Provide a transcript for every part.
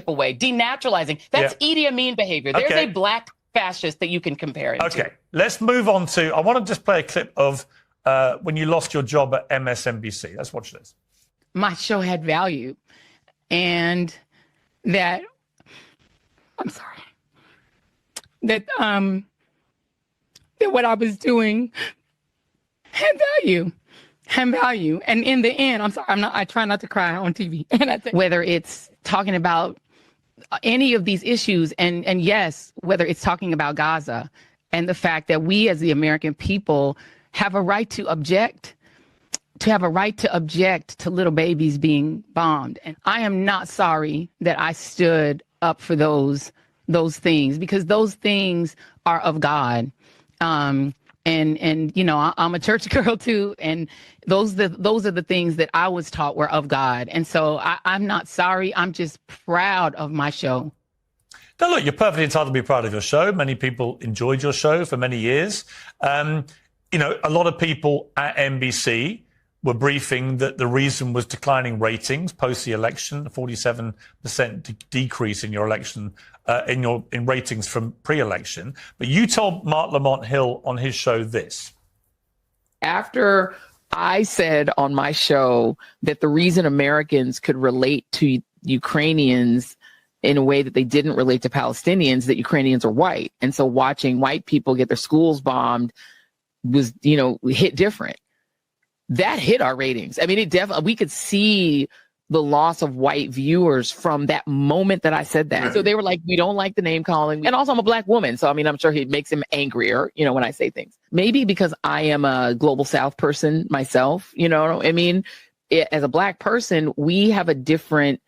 away, denaturalizing. That's Idi Amin behavior. There's a black fascist that you can compare it to. Okay, let's move on to, I want to just play a clip of when you lost your job at MSNBC. Let's watch this. My show had value, and that, I'm sorry, that what I was doing had value. And in the end, I'm sorry, I try not to cry on TV. And whether it's talking about any of these issues, and yes, whether it's talking about Gaza and the fact that we as the American people have a right to object, to little babies being bombed. And I am not sorry that I stood up for those things, because those things are of God. And you know, I'm a church girl too, and those are the things that I was taught were of God. And so I'm not sorry. I'm just proud of my show. Now, look, you're perfectly entitled to be proud of your show. Many people enjoyed your show for many years. You know, a lot of people at NBC were briefing that the reason was declining ratings post the election, a 47% decrease in your election, in ratings from pre-election. But you told Mark Lamont Hill on his show this. After I said on my show that the reason Americans could relate to Ukrainians in a way that they didn't relate to Palestinians, that Ukrainians are white. And so watching white people get their schools bombed was, you know, hit different. That hit our ratings. I mean, it definitely, we could see the loss of white viewers from that moment that I said that. So they were like, we don't like the name calling. And also I'm a black woman. So, I mean, I'm sure it makes him angrier, you know, when I say things. Maybe because I am a global South person myself, you know, I mean, as a black person, we have a different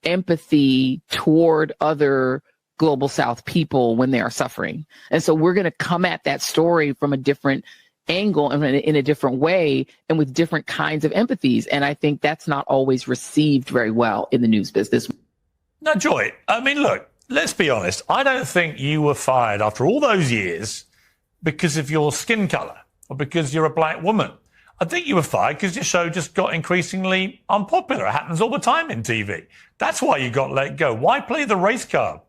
empathy toward other global South people when they are suffering. And so we're going to come at that story from a different angle and in a different way and with different kinds of empathies. And I think that's not always received very well in the news business. Now, Joy, I mean, look, let's be honest. I don't think you were fired after all those years because of your skin color or because you're a black woman. I think you were fired because your show just got increasingly unpopular. It happens all the time in TV. That's why you got let go. Why play the race card?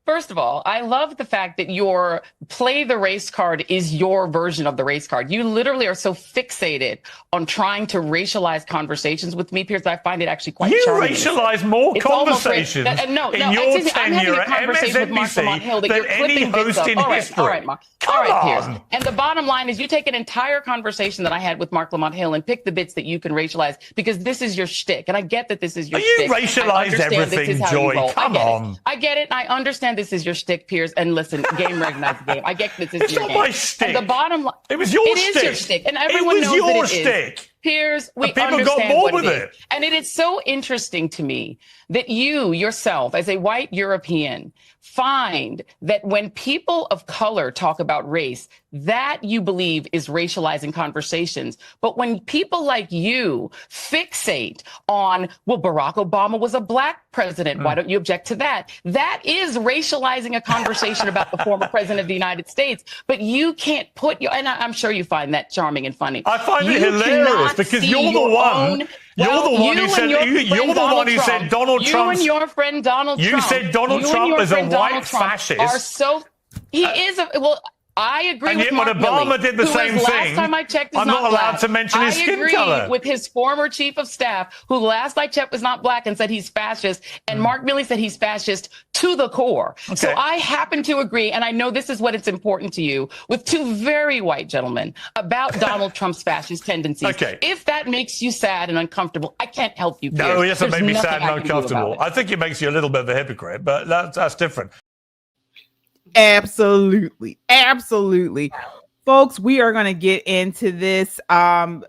First of all, I love the fact that your play the race card is your version of the race card. You literally are so fixated on trying to racialize conversations with me, Piers, that I find it actually quite charming. You racialize more conversations in your tenure at MSNBC than any host in history. All right, Mark. All right, Piers. And the bottom line is you take an entire conversation that I had with Mark Lamont Hill and pick the bits that you can racialize because this is your shtick. And I get that this is your shtick. You racialize everything, Joy. Come on. I get it. And I understand this is your shtick, Piers. And listen, game recognizes game. I get this is it's your not game. My shtick. And the bottom line, it was your shtick. It is your shtick, and everyone knows that it is. Shtick. Piers, we people understand got more what with it is. it. And it is so interesting to me that you yourself, as a white European, find that when people of color talk about race, that you believe is racializing conversations. But when people like you fixate on, well, Barack Obama was a black president, why don't you object to that? That is racializing a conversation about the former president of the United States. But you can't put your, and I'm sure you find that charming and funny. I find it hilarious because you're the one. You're the one who said you're the one who said Donald Trump. You and your friend Donald Trump. You said Donald Trump is a white fascist. Are so he is a well. I agree and with yet Mark when Obama Milley, did the same thing, last time I checked is I'm not allowed black. to mention his skin color. I agree with his former chief of staff, who last I checked was not black and said he's fascist. And Mark Milley said he's fascist to the core. Okay. So I happen to agree, and I know this is what it's important to you, with two very white gentlemen about Donald Trump's fascist tendencies. Okay. If that makes you sad and uncomfortable, I can't help you. No, yes, it There's made me nothing sad I and can do uncomfortable. about it. I think it makes you a little bit of a hypocrite, but that's different. Absolutely. Folks, we are going to get into this.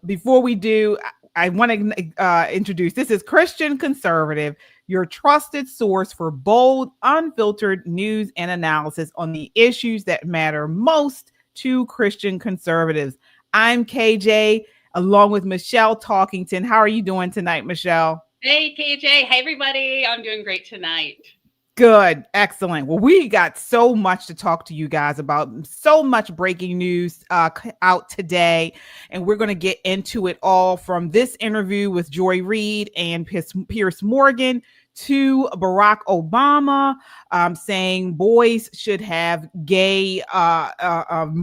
Before we do, I want to introduce, this is Christian Conservative, your trusted source for bold, unfiltered news and analysis on the issues that matter most to Christian conservatives. I'm KJ, along with Michelle Talkington. How are you doing tonight, Michelle? Hey, KJ. Hey, everybody. I'm doing great tonight. Good. Excellent. Well, we got so much to talk to you guys about, so much breaking news out today, and we're going to get into it all, from this interview with Joy Reid and Piers Morgan to Barack Obama, saying boys should have gay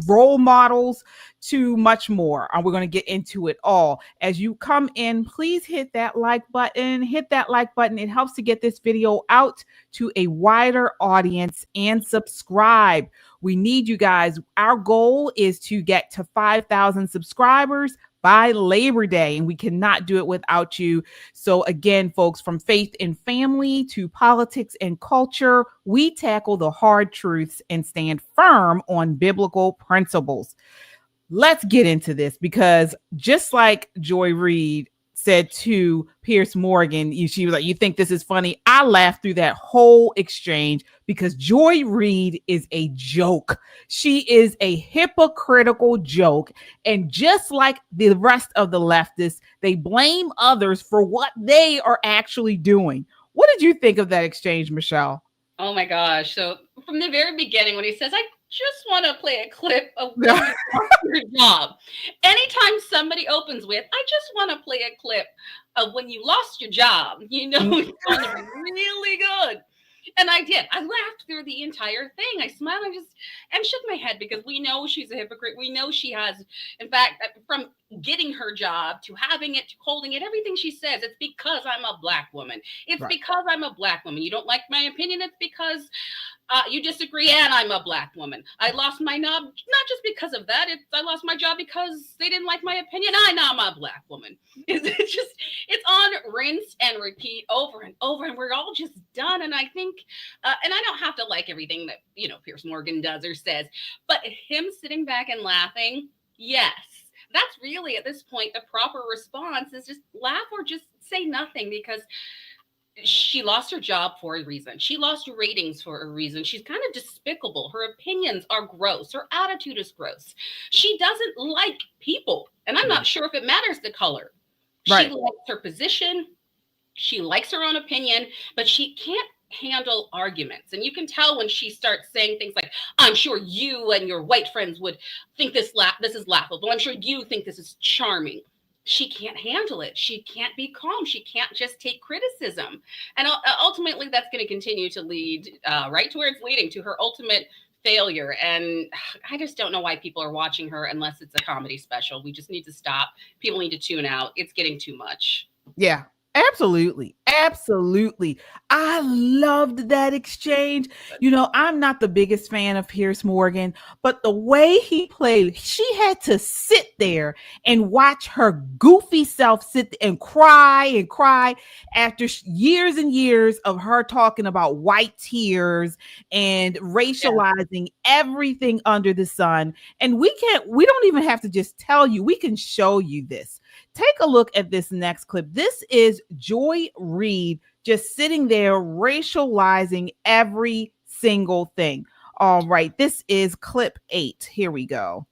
role models, to much more. We're going to get into it all. As you come in, please hit that like button. Hit that like button. It helps to get this video out to a wider audience, and subscribe. We need you guys. Our goal is to get to 5,000 subscribers by Labor Day, and we cannot do it without you. So again, folks, from faith and family to politics and culture, we tackle the hard truths and stand firm on biblical principles. Let's get into this, because just like Joy Reid said to Piers Morgan, she was like, "You think this is funny?" I laughed through that whole exchange because Joy Reid is a joke. She is a hypocritical joke. And just like the rest of the leftists, they blame others for what they are actually doing. What did you think of that exchange, Michelle? Oh my gosh. So from the very beginning, when he says, "I just want to play a clip of your job," anytime somebody opens with, "I just want to play a clip of when you lost your job," you know, it's going to be really good. And I did. I laughed through the entire thing. I smiled and shook my head, because we know she's a hypocrite. We know she has, in fact, from getting her job to having it, to holding it, everything she says, it's because I'm a Black woman. It's right. Because I'm a Black woman. You don't like my opinion. It's because you disagree, and I'm a Black woman. I lost my job, not just because of that. I lost my job because they didn't like my opinion. I'm a Black woman. It's on rinse and repeat over and over, and we're all just done. And I think, and I don't have to like everything that, you know, Piers Morgan does or says, but him sitting back and laughing, yes, that's really at this point the proper response, is just laugh or just say nothing, because she lost her job for a reason. She lost ratings for a reason. She's kind of despicable. Her opinions are gross. Her attitude is gross. She doesn't like people. And I'm not sure if it matters the color. Right. She likes her position. She likes her own opinion, but she can't handle arguments. And you can tell when she starts saying things like, "I'm sure you and your white friends would think this is laughable. I'm sure you think this is charming." She can't handle it. She can't be calm. She can't just take criticism. And ultimately, that's going to continue to lead right to where it's leading, to her ultimate failure. And I just don't know why people are watching her unless it's a comedy special. We just need to stop. People need to tune out. It's getting too much. Yeah. Absolutely. Absolutely. I loved that exchange. You know, I'm not the biggest fan of Piers Morgan, but the way he played, she had to sit there and watch her goofy self sit and cry after years and years of her talking about white tears and racializing everything under the sun. And we don't even have to just tell you, we can show you this. Take a look at this next clip. This is Joy Reid just sitting there racializing every single thing. All right, this is clip 8. Here we go.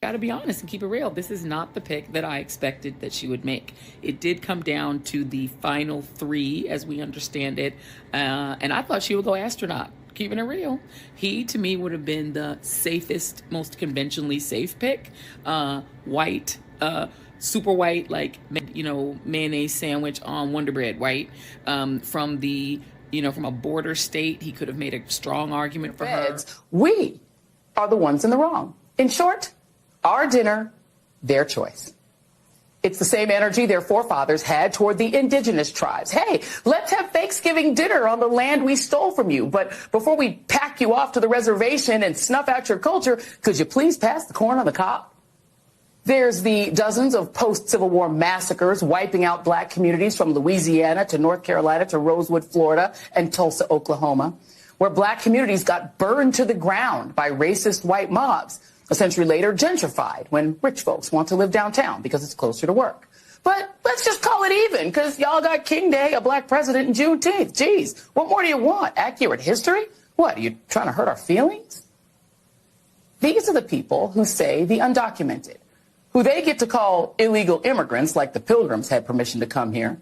Got to be honest and keep it real. This is not the pick that I expected that she would make. It did come down to the final 3, as we understand it, and I thought she would go astronaut. Keeping it real, he to me would have been the safest, most conventionally safe pick. White, super white, like, you know, mayonnaise sandwich on Wonder Bread, white. From a border state, he could have made a strong argument for her. We are the ones in the wrong. In short, our dinner, their choice. It's the same energy their forefathers had toward the indigenous tribes. Hey, let's have Thanksgiving dinner on the land we stole from you. But before we pack you off to the reservation and snuff out your culture, could you please pass the corn on the cob? There's the dozens of post-Civil War massacres wiping out Black communities from Louisiana to North Carolina to Rosewood, Florida, and Tulsa, Oklahoma, where Black communities got burned to the ground by racist white mobs. A century later, gentrified when rich folks want to live downtown because it's closer to work. But let's just call it even, because y'all got King Day, a Black president, and Juneteenth. Geez, what more do you want? Accurate history? What, are you trying to hurt our feelings? These are the people who say the undocumented, who they get to call illegal immigrants, like the Pilgrims had permission to come here,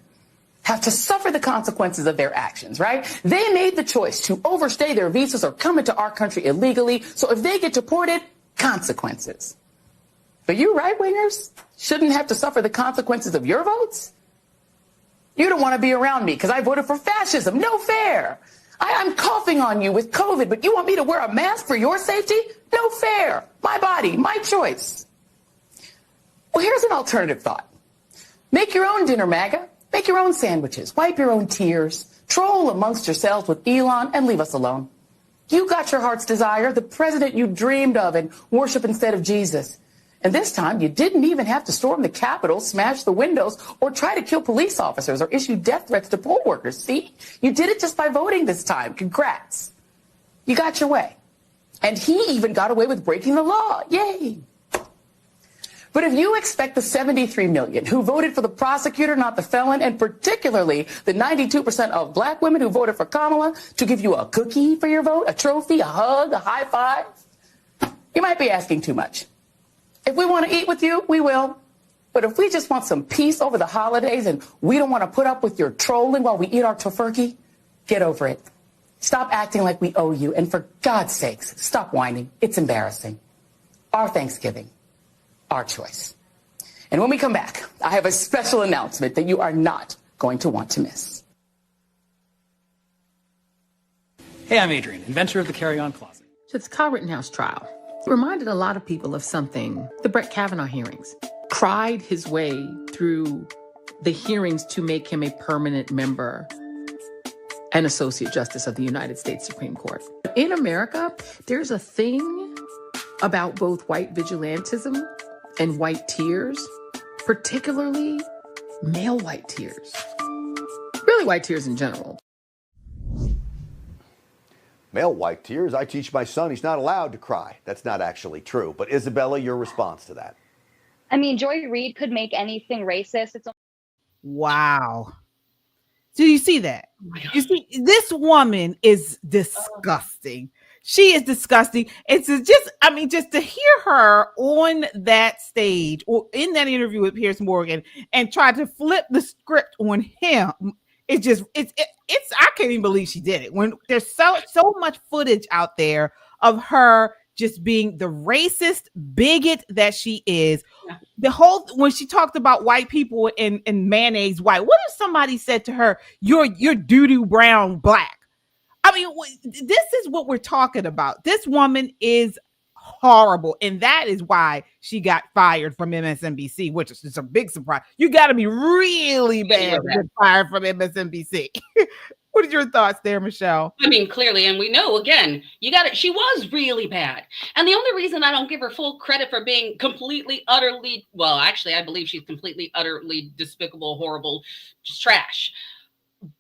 have to suffer the consequences of their actions, right? They made the choice to overstay their visas or come into our country illegally, so if they get deported, consequences. But you right-wingers shouldn't have to suffer the consequences of your votes? You don't want to be around me because I voted for fascism. No fair. I'm coughing on you with COVID, but you want me to wear a mask for your safety? No fair. My body, my choice. Well, here's an alternative thought. Make your own dinner, MAGA. Make your own sandwiches. Wipe your own tears. Troll amongst yourselves with Elon and leave us alone. You got your heart's desire, the president you dreamed of, and worship instead of Jesus. And this time, you didn't even have to storm the Capitol, smash the windows, or try to kill police officers or issue death threats to poll workers. See? You did it just by voting this time. Congrats. You got your way. And he even got away with breaking the law. Yay. But if you expect the 73 million who voted for the prosecutor, not the felon, and particularly the 92% of black women who voted for Kamala to give you a cookie for your vote, a trophy, a hug, a high five, you might be asking too much. If we want to eat with you, we will. But if we just want some peace over the holidays and we don't want to put up with your trolling while we eat our tofurkey, get over it. Stop acting like we owe you. And for God's sakes, stop whining. It's embarrassing. Our Thanksgiving, our choice. And when we come back, I have a special announcement that you are not going to want to miss. Hey, I'm Adrian, inventor of the Carry-On Closet. So the Kyle Rittenhouse trial reminded a lot of people of something. The Brett Kavanaugh hearings cried his way through the hearings to make him a permanent member and Associate Justice of the United States Supreme Court. In America, there's a thing about both white vigilantism and white tears, particularly male white tears. Really white tears in general. Male white tears. I teach my son he's not allowed to cry. That's not actually true. But Isabella, your response to that? I mean, Joy Reid could make anything racist. Wow. Do you see that? You see, this woman is disgusting. She is disgusting. It's just, I mean, just to hear her on that stage or in that interview with Piers Morgan and try to flip the script on him. It's just, it's, I can't even believe she did it when there's so much footage out there of her just being the racist bigot that she is. Yeah. The whole, when she talked about white people and mayonnaise white, what if somebody said to her, you're doo-doo brown black? I mean, this is what we're talking about. This woman is horrible. And that is why she got fired from MSNBC, which is just a big surprise. You got to be really bad to get fired from MSNBC. What are your thoughts there, Michelle? I mean, clearly, and we know, again, you got it. She was really bad. And the only reason I don't give her full credit for being completely, utterly, well, actually, I believe she's completely, utterly despicable, horrible, just trash.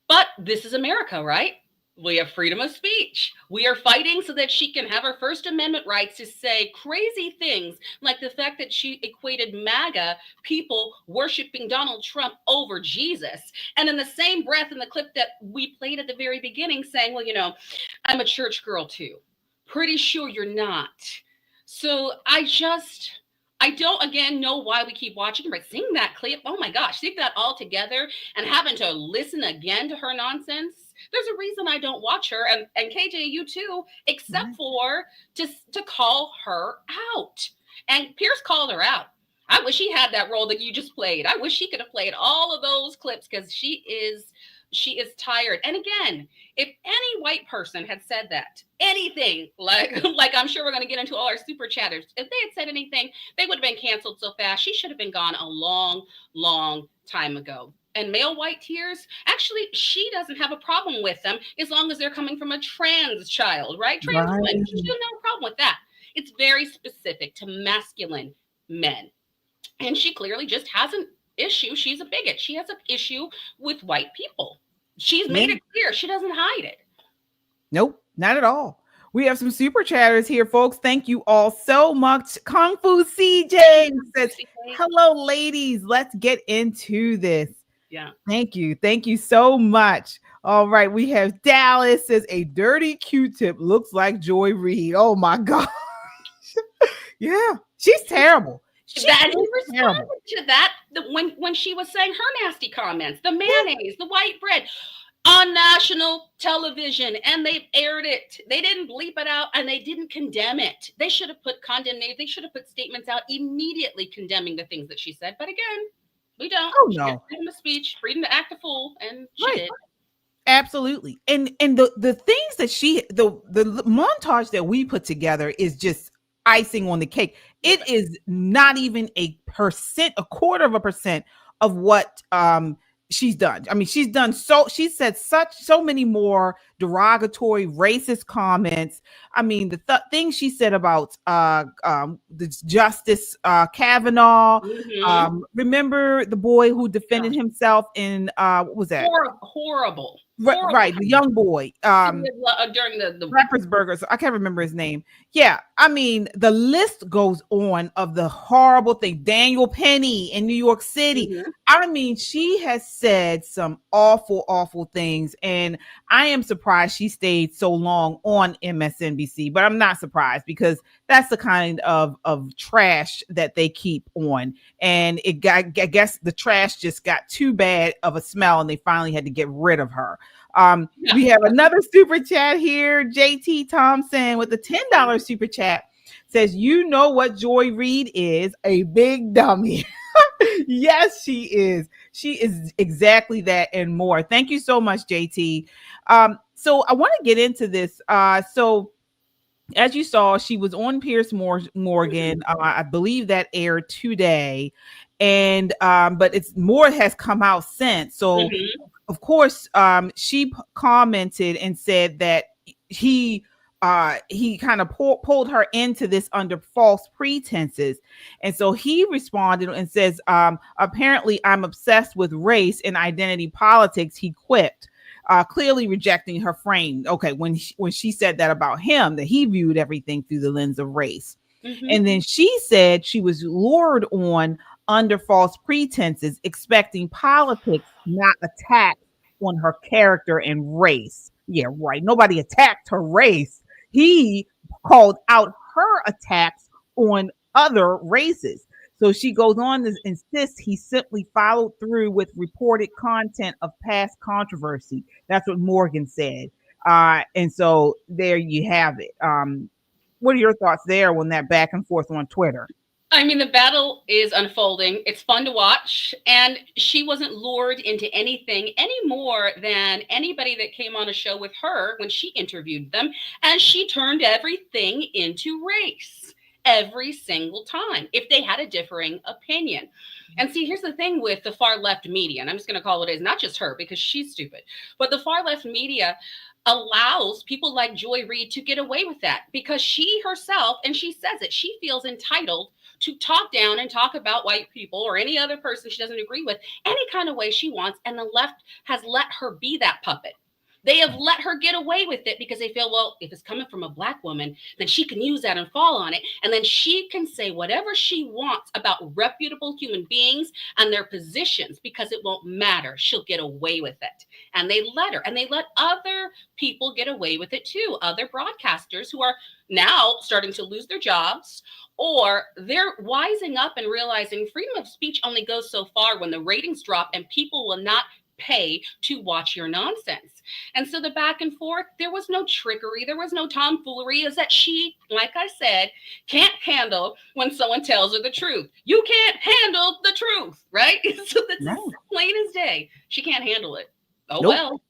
But this is America, right? We have freedom of speech. We are fighting so that she can have her First Amendment rights to say crazy things like the fact that she equated MAGA people worshiping Donald Trump over Jesus. And in the same breath, in the clip that we played at the very beginning, saying, well, you know, I'm a church girl too. Pretty sure you're not. So I don't, again, know why we keep watching, but seeing that clip, oh my gosh, seeing that all together and having to listen again to her nonsense. There's a reason I don't watch her, and KJ, you too, except for to call her out. And Piers called her out. I wish he had that role that you just played. I wish he could have played all of those clips because she is tired. And again, if any white person had said that, anything like I'm sure we're going to get into all our super chatters, if they had said anything, they would have been canceled so fast. She should have been gone a long, long time ago. And male white tears, actually, she doesn't have a problem with them as long as they're coming from a trans child, right? Trans women, she doesn't have a problem with that. It's very specific to masculine men. And she clearly just has an issue. She's a bigot. She has an issue with white people. She's made it clear. She doesn't hide it. Nope, not at all. We have some super chatters here, folks. Thank you all so much. Kung Fu CJ says, hello, ladies. Let's get into this. Yeah. Thank you. Thank you so much. All right. We have Dallas says a dirty Q-tip looks like Joy Reid. Oh my gosh. Yeah. She's terrible. That he responded to that when she was saying her nasty comments, the mayonnaise, the white bread. on national television, and they aired it. They didn't bleep it out, and they didn't condemn it. They should have put condemnation. They should have put statements out immediately condemning the things that she said. But again, we don't. Oh no. Freedom of speech, freedom to act a fool, and she did. Absolutely. And the things that the montage that we put together is just icing on the cake. It is not even a quarter of a percent of what she's done. I mean, she said so many more derogatory, racist comments. I mean, the things she said about the Justice Kavanaugh. Mm-hmm. Remember the boy who defended himself in what was that? Horrible. Right, the young boy during the Rappersburger, so I can't remember his name. Yeah, I mean, the list goes on of the horrible thing. Daniel Penny in New York City. Mm-hmm. I mean, she has said some awful things, and I am surprised she stayed so long on MSNBC, but I'm not surprised because that's the kind of trash that they keep on. And I guess the trash just got too bad of a smell, and they finally had to get rid of her. We have another super chat here. JT Thompson with the $10 super chat says, "You know what Joy Reid is, a big dummy." Yes, she is. She is exactly that and more. Thank you so much, JT. So I want to get into this. So as you saw, she was on Piers Morgan. I believe that aired today, and but more has come out since. So of course, she commented and said that he kind of pulled her into this under false pretenses. And so he responded and says, apparently I'm obsessed with race and identity politics, he quipped, clearly rejecting her frame. Okay, when she said that about him, that he viewed everything through the lens of race. Mm-hmm. And then she said she was lured on under false pretenses, expecting politics, not attack on her character and race. Yeah, right. Nobody attacked her race. He called out her attacks on other races. So she goes on to insist he simply followed through with reported content of past controversy. That's what Morgan said. And so there you have it. What are your thoughts there on that back and forth on Twitter? I mean, the battle is unfolding. It's fun to watch. And she wasn't lured into anything any more than anybody that came on a show with her when she interviewed them. And she turned everything into race every single time if they had a differing opinion. And see, here's the thing with the far left media, and I'm just going to call it is not just her because she's stupid, but the far left media allows people like Joy Reid to get away with that because she herself, and she says it, she feels entitled to talk down and talk about white people or any other person she doesn't agree with any kind of way she wants. And the left has let her be that puppet. They have let her get away with it because they feel, well, if it's coming from a Black woman, then she can use that and fall on it. And then she can say whatever she wants about reputable human beings and their positions because it won't matter. She'll get away with it. And they let her, and they let other people get away with it too. Other broadcasters who are now starting to lose their jobs, or they're wising up and realizing freedom of speech only goes so far when the ratings drop and people will not pay to watch your nonsense. And so the back and forth, there was no trickery, there was no tomfoolery, is that she, like I said, can't handle when someone tells her the truth. You can't handle the truth, right? So that's plain as day. She can't handle it. Oh, nope. Well.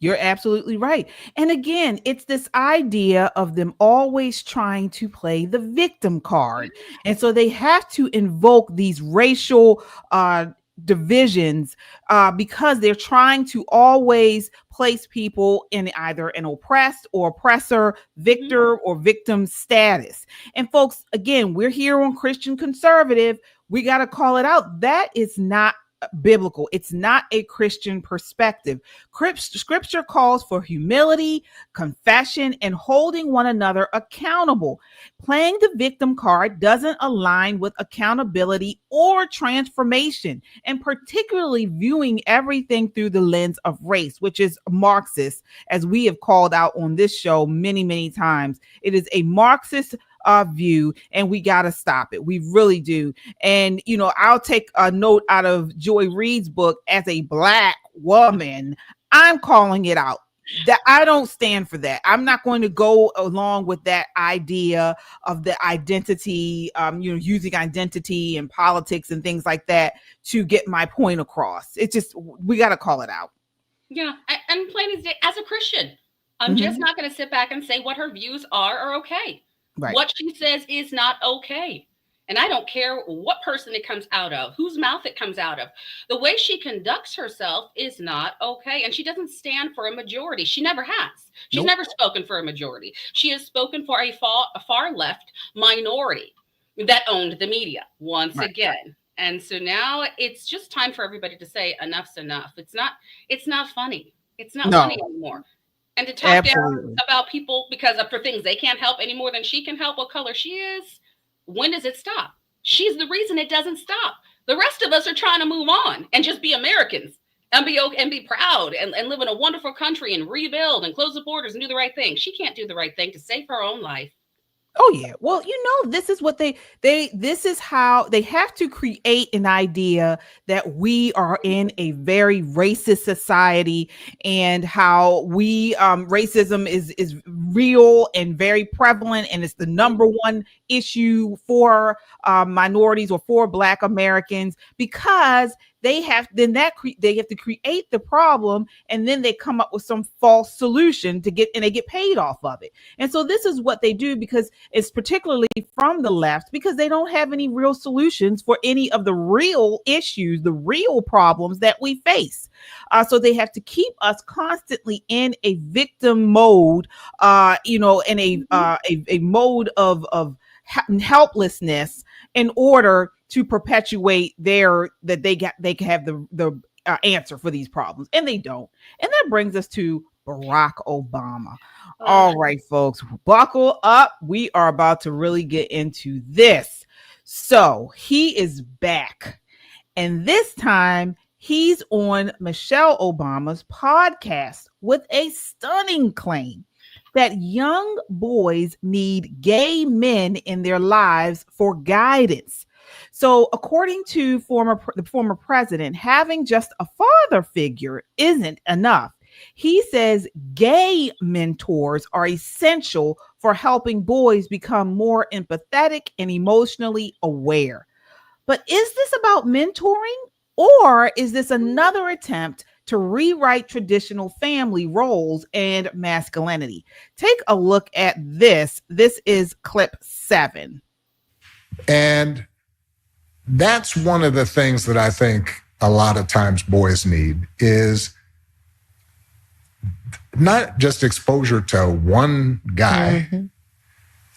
You're absolutely right. And again, it's this idea of them always trying to play the victim card. And so they have to invoke these racial divisions because they're trying to always place people in either an oppressed or oppressor, victor or victim status. And folks, again, we're here on Christian Conservative. We got to call it out. That is not biblical. It's not a Christian perspective. Scripture calls for humility, confession, and holding one another accountable. Playing the victim card doesn't align with accountability or transformation, and particularly viewing everything through the lens of race, which is Marxist, as we have called out on this show many, many times. It is a Marxist view, and we got to stop it. We really do. And, you know, I'll take a note out of Joy Reid's book. As a Black woman, I'm calling it out. That I don't stand for that. I'm not going to go along with that idea of the identity, using identity and politics and things like that to get my point across. It's just, we got to call it out. Yeah. And plain as day, as a Christian, I'm just not going to sit back and say what her views are okay. Right. What she says is not okay. And I don't care what person it comes out of, whose mouth it comes out of. The way she conducts herself is not okay. And she doesn't stand for a majority. She never has. She's never spoken for a majority. She has spoken for a far left minority that owned the media once again. And so now it's just time for everybody to say enough's enough. It's not funny. It's not funny anymore. And to talk down about people because of for things they can't help any more than she can help what color she is. When does it stop? She's the reason it doesn't stop. The rest of us are trying to move on and just be Americans and be proud and live in a wonderful country and rebuild and close the borders and do the right thing. She can't do the right thing to save her own life. Oh yeah. Well, this is what this is how they have to create an idea that we are in a very racist society and how we racism is real and very prevalent and it's the number one issue for minorities or for Black Americans because they have to create the problem and then they come up with some false solution they get paid off of it. And so this is what they do because it's particularly from the left because they don't have any real solutions for any of the real issues, the real problems that we face. So they have to keep us constantly in a victim mode, in a mode of helplessness in order to perpetuate they can have the answer for these problems, and they don't. And that brings us to Barack Obama. All right, folks, buckle up. We are about to really get into this. So he is back, and this time he's on Michelle Obama's podcast with a stunning claim that young boys need gay men in their lives for guidance. So according to the former president, having just a father figure isn't enough. He says gay mentors are essential for helping boys become more empathetic and emotionally aware. But is this about mentoring, or is this another attempt to rewrite traditional family roles and masculinity? Take a look at this. This is clip 7. And that's one of the things that I think a lot of times boys need is not just exposure to one guy.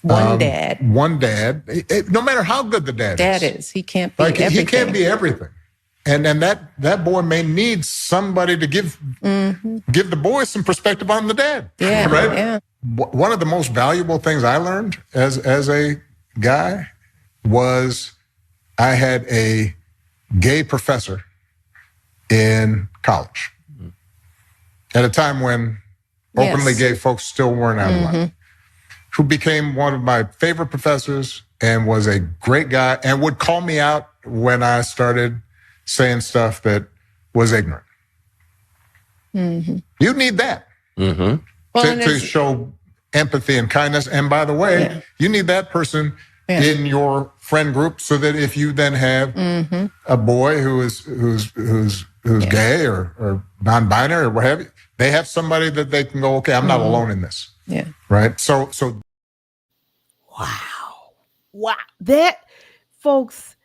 One dad. No matter how good the dad is. He can't be everything. He can't be everything. And that boy may need somebody to give the boy some perspective on the dad. Yeah, right? Yeah. One of the most valuable things I learned as a guy was I had a gay professor in college at a time when openly gay folks still weren't out of line, who became one of my favorite professors and was a great guy and would call me out when I started saying stuff that was ignorant. You need that to show empathy and kindness. And by the way, you need that person in your friend group so that if you then have a boy who's gay or non-binary or what have you, they have somebody that they can go, okay, I'm not alone in this. Yeah. Right. So. Wow. That, folks,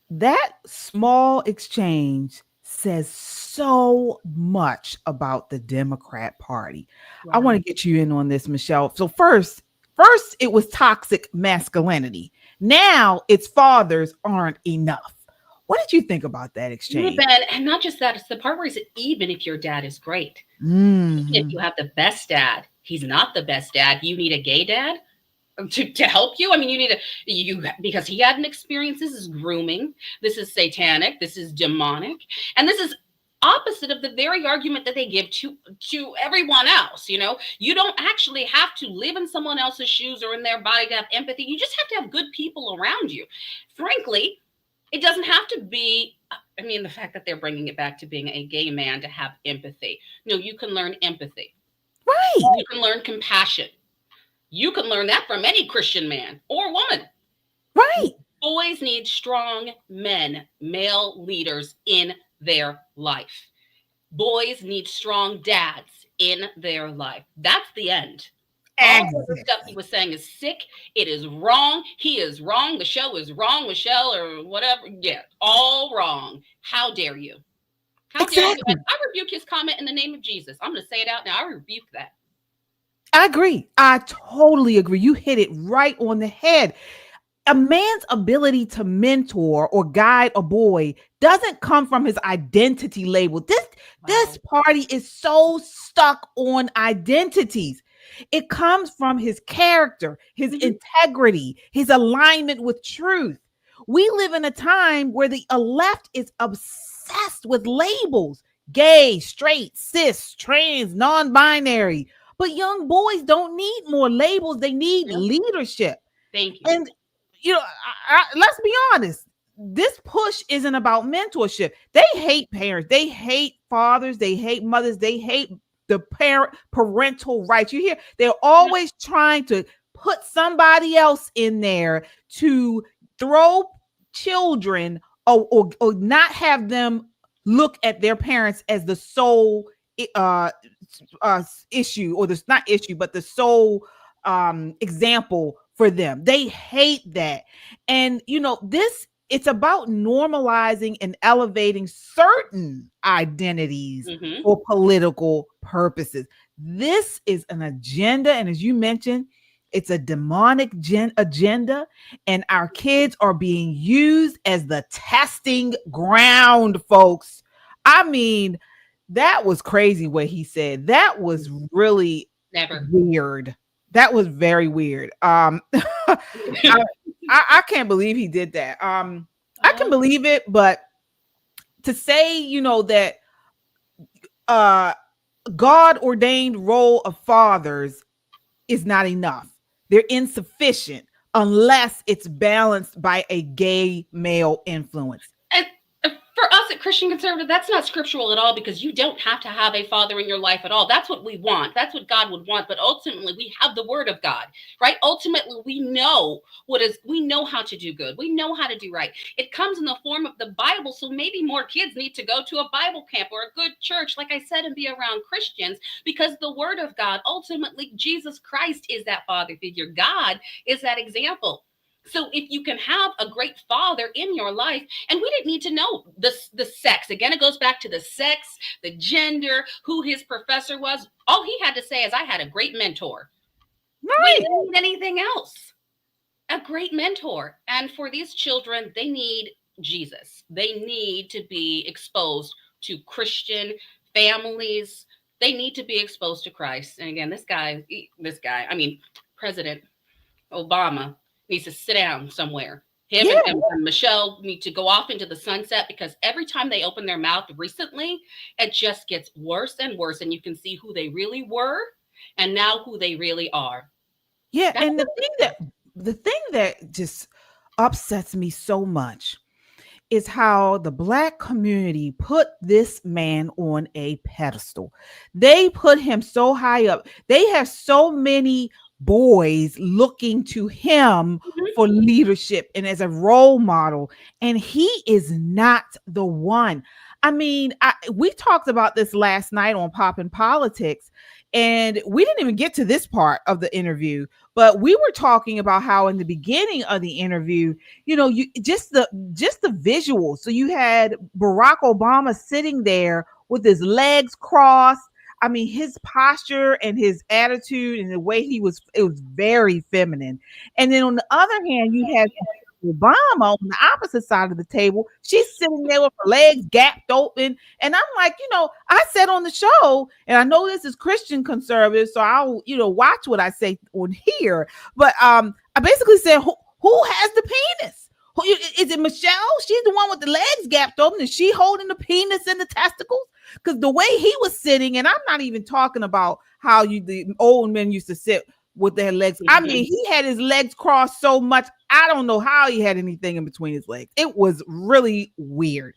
that small exchange says so much about the Democrat Party. Wow. I want to get you in on this, Michelle. So first it was toxic masculinity. Now it's fathers aren't enough. What did you think about that exchange? And not just that, it's the part where he said, even if your dad is great, if you have the best dad, he's not the best dad. You need a gay dad to help you. I mean, you need because he had an experience. This is grooming. This is satanic. This is demonic. And this is opposite of the very argument that they give to everyone else. You know, you don't actually have to live in someone else's shoes or in their body to have empathy. You just have to have good people around you. Frankly, it doesn't have to be I mean, the fact that they're bringing it back to being a gay man to have empathy. No, you can learn empathy. Right. You can learn compassion. You can learn that from any Christian man or woman. Right. Boys need strong men, male leaders in their life. Boys need strong dads in their life. That's the end. All the stuff he was saying is sick. It is wrong. He is wrong. The show is wrong, Michelle, or whatever. Yeah, all wrong. How dare you? How dare you? And I rebuke his comment in the name of Jesus. I'm going to say it out now. I rebuke that. I agree. I totally agree. You hit it right on the head. A man's ability to mentor or guide a boy doesn't come from his identity label. This party is so stuck on identities. It comes from his character, his integrity, his alignment with truth. We live in a time where the left is obsessed with labels: gay, straight, cis, trans, non-binary. But young boys don't need more labels. They need leadership. Thank you. And, let's be honest. This push isn't about mentorship. They hate parents. They hate fathers. They hate mothers. They hate the parental rights. You hear? They're always trying to put somebody else in there to throw children or not have them look at their parents as the sole issue, or the not issue, but the sole example for them. They hate that. And it's about normalizing and elevating certain identities for political purposes. This is an agenda, and as you mentioned, it's a demonic agenda, and our kids are being used as the testing ground, folks. I mean, that was crazy what he said. That was really weird. That was very weird. I can't believe he did that. I can believe it, but to say, that God ordained role of fathers is not enough. They're insufficient unless it's balanced by a gay male influence. And for us at Christian Conservative, that's not scriptural at all, because you don't have to have a father in your life at all. That's what we want. That's what God would want. But ultimately, we have the word of God, right? Ultimately, we know how to do good. We know how to do right. It comes in the form of the Bible. So maybe more kids need to go to a Bible camp or a good church, like I said, and be around Christians, because the word of God, ultimately, Jesus Christ is that father figure. God is that example. So if you can have a great father in your life, and we didn't need to know the sex. Again, it goes back to the sex, the gender, who his professor was. All he had to say is, I had a great mentor. Right. We didn't need anything else. A great mentor. And for these children, they need Jesus. They need to be exposed to Christian families. They need to be exposed to Christ. And again, this guy, President Obama needs to sit down somewhere. Him and Michelle need to go off into the sunset, because every time they open their mouth recently, it just gets worse and worse. And you can see who they really were and now who they really are. Yeah. And the thing that just upsets me so much is how the Black community put this man on a pedestal. They put him so high up. They have so many boys looking to him for leadership and as a role model, and he is not the one. I mean, we talked about this last night on Poppin' Politics, and we didn't even get to this part of the interview, but we were talking about how in the beginning of the interview, you just the visuals. So you had Barack Obama sitting there with his legs crossed. I mean, his posture and his attitude and the way it was very feminine. And then on the other hand, you had Obama on the opposite side of the table. She's sitting there with her legs gapped open. And I'm like, I said on the show, and I know this is Christian Conservative, so I'll, watch what I say on here. But I basically said, who has the penis? Is it Michelle? She's the one with the legs gapped open. Is she holding the penis and the testicles? Because the way he was sitting, and I'm not even talking about how the old men used to sit with their legs. I mean, he had his legs crossed so much. I don't know how he had anything in between his legs. It was really weird.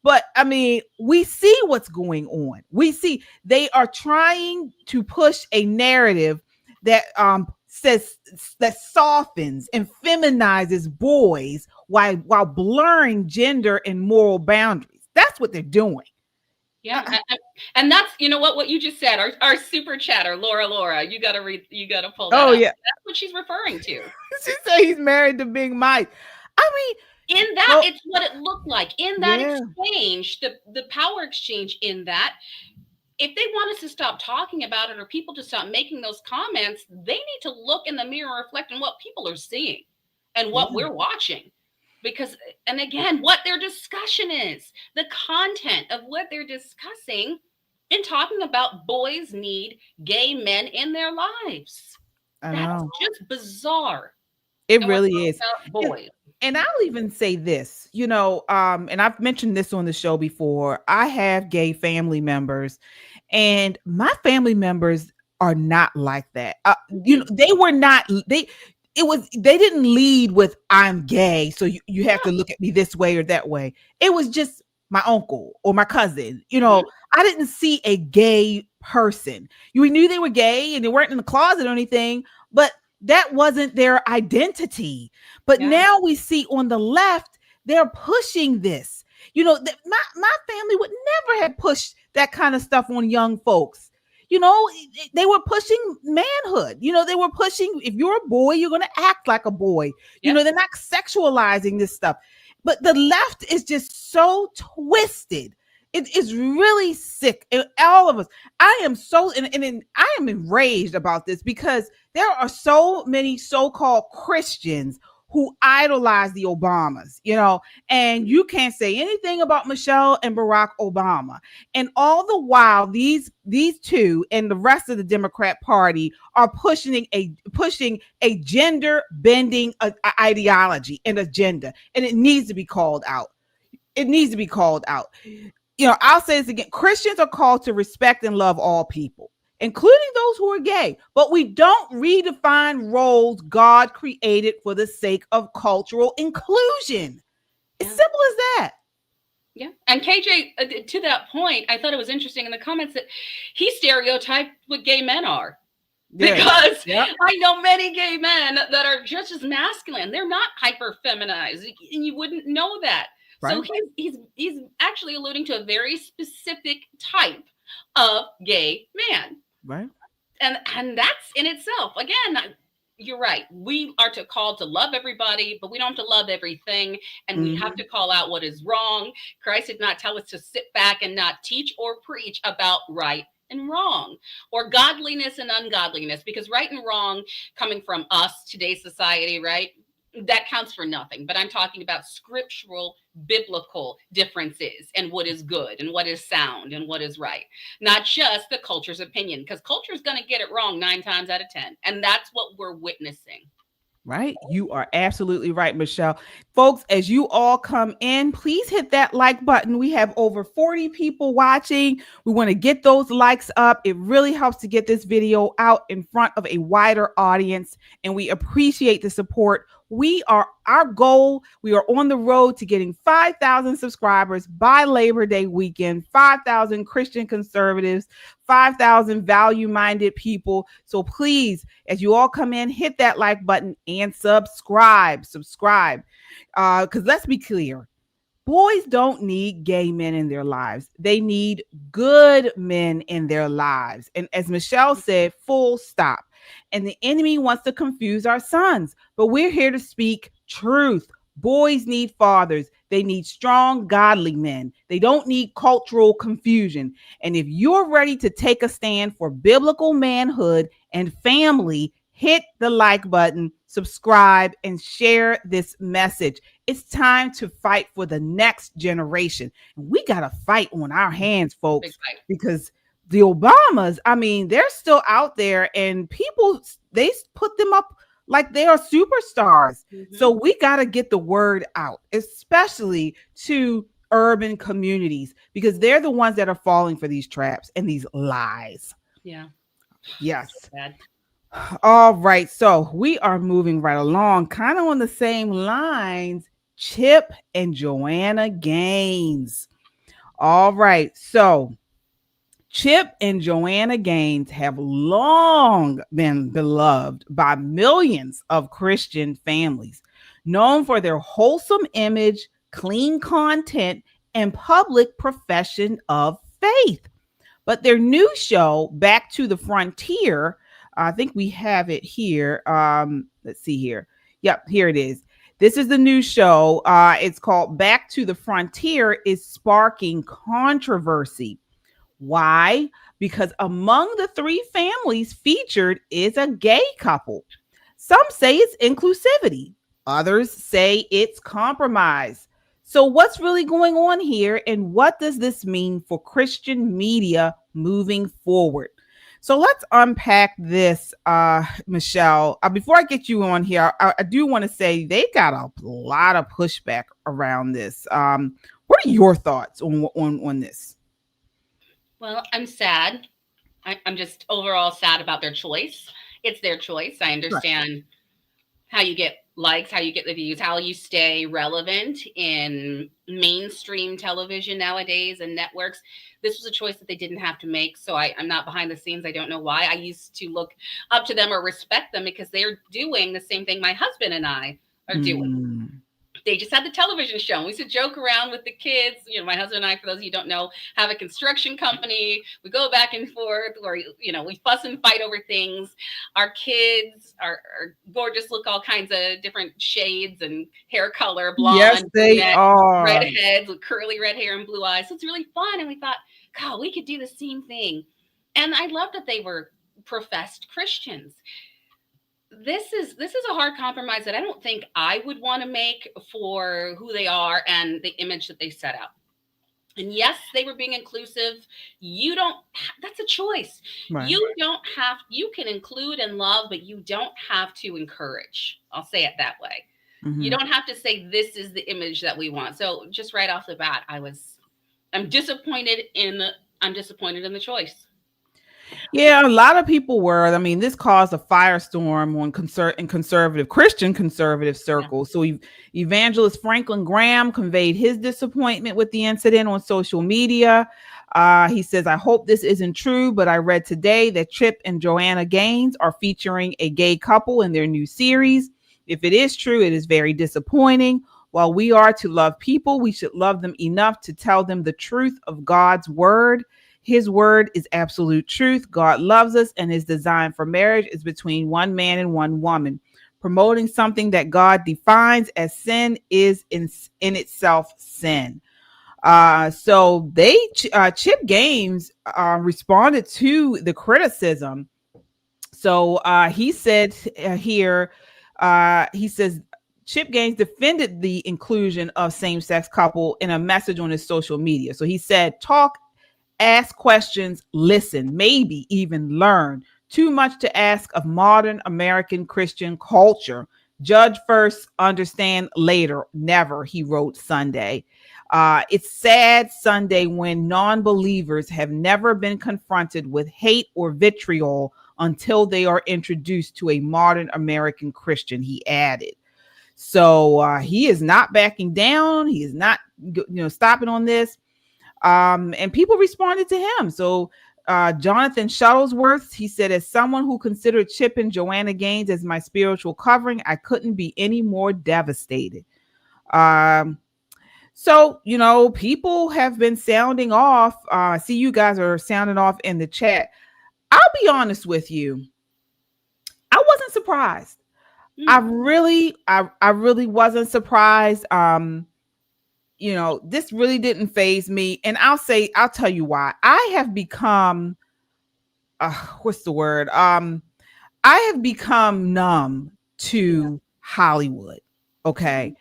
But I mean, we see what's going on. We see they are trying to push a narrative that says that softens and feminizes boys while blurring gender and moral boundaries. That's what they're doing. Yeah, and that's, you know what you just said. Our super chatter, Laura, you gotta pull that up. Yeah, that's what she's referring to. She said he's married to Big Mike. I mean, in that, it's what it looked like in that exchange, the power exchange. In that, if they want us to stop talking about it or people to stop making those comments, they need to look in the mirror and reflect on what people are seeing and what we're watching. Because, and again, what their discussion is, the content of what they're discussing in talking about boys need gay men in their lives. That's just bizarre. It really is. Boys. And I'll even say this, you know, and I've mentioned this on the show before. I have gay family members, and my family members are not like that. You know, they were not, they didn't lead with I'm gay, so you have to look at me this way or that way. It was just my uncle or my cousin. You know, I didn't see a gay person. We knew they were gay and they weren't in the closet or anything, but that wasn't their identity. But now we see on the left, they're pushing this. You know, my family would never have pushed that kind of stuff on young folks. You know, they were pushing manhood. You know, they were pushing, if you're a boy, you're going to act like a boy. You know, they're not sexualizing this stuff. But the left is just so twisted. It is really sick. And all of us, I am so, and I am enraged about this because there are so many so-called Christians who idolize the Obamas, you know, and you can't say anything about Michelle and Barack Obama. And all the while, these two and the rest of the Democrat Party are pushing a gender bending ideology and agenda, and it needs to be called out. It needs to be called out. You know, I'll say this again: Christians are called to respect and love all people, including those who are gay, but we don't redefine roles God created for the sake of cultural inclusion. It's simple as that. Yeah. And KJ, to that point, I thought it was interesting in the comments that he stereotyped what gay men are. Because I know many gay men that are just as masculine. They're not hyper feminized, and you wouldn't know that. Right. So he's actually alluding to a very specific type of gay man. Right. And that's in itself, again, you're right. We are called to love everybody, but we don't have to love everything. And we have to call out what is wrong. Christ did not tell us to sit back and not teach or preach about right and wrong, or godliness and ungodliness, because right and wrong coming from us, today's society, right? That counts for nothing. But I'm talking about scriptural, biblical differences and what is good and what is sound and what is right, not just the culture's opinion, because culture is going to get it wrong 9 times out of 10. And that's what we're witnessing. Right. You are absolutely right, Michelle. Folks, as you all come in, please hit that like button. We have over 40 people watching. We want to get those likes up. It really helps to get this video out in front of a wider audience, and we appreciate the support. Our goal, we are on the road to getting 5,000 subscribers by Labor Day weekend, 5,000 Christian conservatives, 5,000 value-minded people. So please, as you all come in, hit that like button and subscribe. Because let's be clear, boys don't need gay men in their lives. They need good men in their lives. And as Michelle said, full stop. And the enemy wants to confuse our sons, but we're here to speak truth. Boys need fathers. They need strong, godly men. They don't need cultural confusion. And if you're ready to take a stand for biblical manhood and family, hit the like button, subscribe, and share this message. It's time to fight for the next generation. And we got a fight on our hands, folks, because the Obamas, I mean, they're still out there, and people, they put them up like they are superstars. So we got to get the word out, especially to urban communities, because they're the ones that are falling for these traps and these lies. Yeah. Yes. So bad. All right. So we are moving right along, kind of on the same lines. Chip and Joanna Gaines. All right. So Chip and Joanna Gaines have long been beloved by millions of Christian families, known for their wholesome image, clean content, and public profession of faith. But their new show, Back to the Frontier, I think we have it here. Let's see here. Yep, here it is. This is the new show. It's called Back to the Frontier, is sparking controversy. Why? Because among the three families featured is a gay couple. Some say it's inclusivity. Others say it's compromise. So what's really going on here, and what does this mean for Christian media moving forward? So let's unpack this, Michelle. Before I get you on here, I do want to say they got a lot of pushback around this. What are your thoughts on this? Well, I'm sad. I'm just overall sad about their choice. It's their choice. I understand how you get likes, how you get the views, how you stay relevant in mainstream television nowadays and networks. This was a choice that they didn't have to make. So I'm not behind the scenes. I don't know why. I used to look up to them or respect them because they're doing the same thing my husband and I are doing. They just had the television show. We used to joke around with the kids. You know, my husband and I, for those of you who don't know, have a construction company. We go back and forth, or, you know, we fuss and fight over things. Our kids are gorgeous, look all kinds of different shades and hair color, blonde, yes, they are, redheads with curly red hair and blue eyes. So it's really fun. And we thought, God, we could do the same thing. And I love that they were professed Christians. This is a hard compromise that I don't think I would want to make for who they are and the image that they set out. And yes, they were being inclusive. That's a choice. Right. You can include and love, but you don't have to encourage. I'll say it that way. Mm-hmm. You don't have to say this is the image that we want. So just right off the bat, I'm disappointed in the choice. Yeah, a lot of people were. I mean, this caused a firestorm in Christian conservative circles. Yeah. So evangelist Franklin Graham conveyed his disappointment with the incident on social media. He says, I hope this isn't true, but I read today that Chip and Joanna Gaines are featuring a gay couple in their new series. If it is true, it is very disappointing. While we are to love people, we should love them enough to tell them the truth of God's word. His word is absolute truth. God loves us, and his design for marriage is between one man and one woman. Promoting something that God defines as sin is in itself sin. So Chip Gaines responded to the criticism. So he said he says, Chip Gaines defended the inclusion of same-sex couple in a message on his social media. So he said, talk, ask questions, listen, maybe even learn. Too much to ask of modern American Christian culture. Judge first, understand later. Never, he wrote Sunday. It's sad Sunday when non-believers have never been confronted with hate or vitriol until they are introduced to a modern American Christian, he added. So he is not backing down. He is not, stopping on this. And people responded to him. So Jonathan Shuttlesworth, he said, as someone who considered Chip and Joanna Gaines as my spiritual covering, I couldn't be any more devastated. So, people have been sounding off. I see you guys are sounding off in the chat. I'll be honest with you. I wasn't surprised. I really wasn't surprised. This really didn't faze me. And I'll tell you why. I have become, what's the word? I have become numb to Hollywood. Okay.